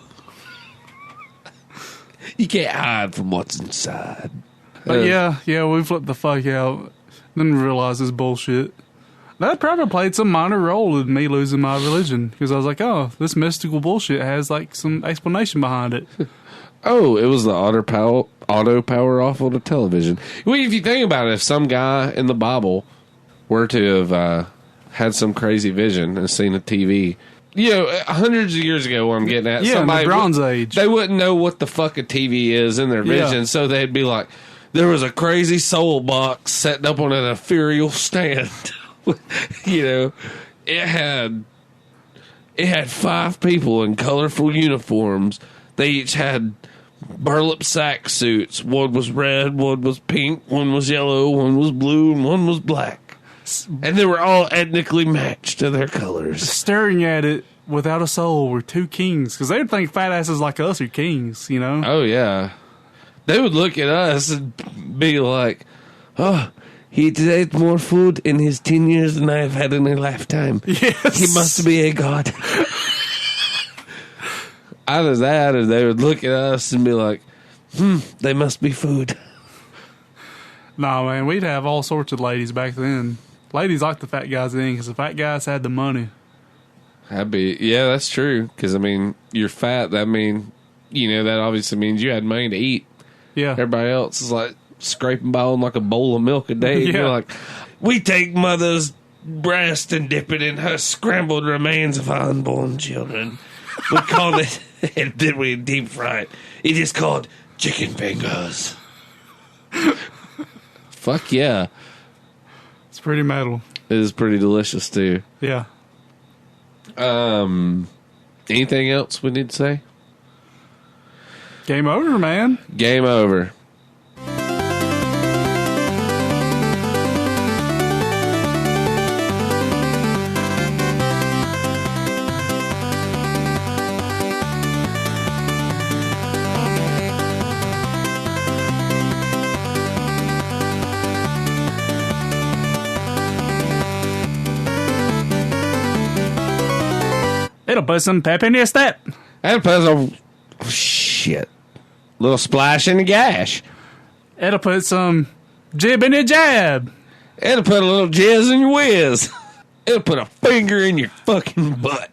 You can't hide from what's inside. But yeah, we flipped the fuck out. Didn't realize this bullshit. That probably played some minor role in me losing my religion because I was like, oh, this mystical bullshit has like some explanation behind it. Oh, it was the auto power off on the television. Well, if you think about it, if some guy in the Bible were to have had some crazy vision and seen a TV, hundreds of years ago, what I'm getting at, in the Bronze Age, they wouldn't know what the fuck a TV is in their vision, so they'd be like, there was a crazy soul box setting up on an ethereal stand. It had 5 people in colorful uniforms. They each had burlap sack suits. One was red, one was pink, one was yellow, one was blue, and one was black. And they were all ethnically matched to their colors. Staring at it without a soul were 2 kings, because they'd think fat asses like us are kings, Oh, yeah. They would look at us and be like, oh, he ate more food in his 10 years than I have had in a lifetime. Yes. He must be a god. Either that or they would look at us and be like, they must be food. Nah, man, we'd have all sorts of ladies back then. Ladies liked the fat guys then because the fat guys had the money. Yeah, that's true. Because, you're fat. That that obviously means you had money to eat. Yeah. Everybody else is like scraping by on like a bowl of milk a day. Yeah. You're like, we take mother's breast and dip it in her scrambled remains of unborn children. We call it, and then we deep fry it. It is called chicken fingers. Fuck yeah. It's pretty metal. It is pretty delicious too. Yeah. Anything else we need to say? Game over, man. Game over. It'll put some pep in your step. And put some shit. Little splash in the gash. It'll put some jib in your jab. It'll put a little jizz in your whiz. It'll put a finger in your fucking butt.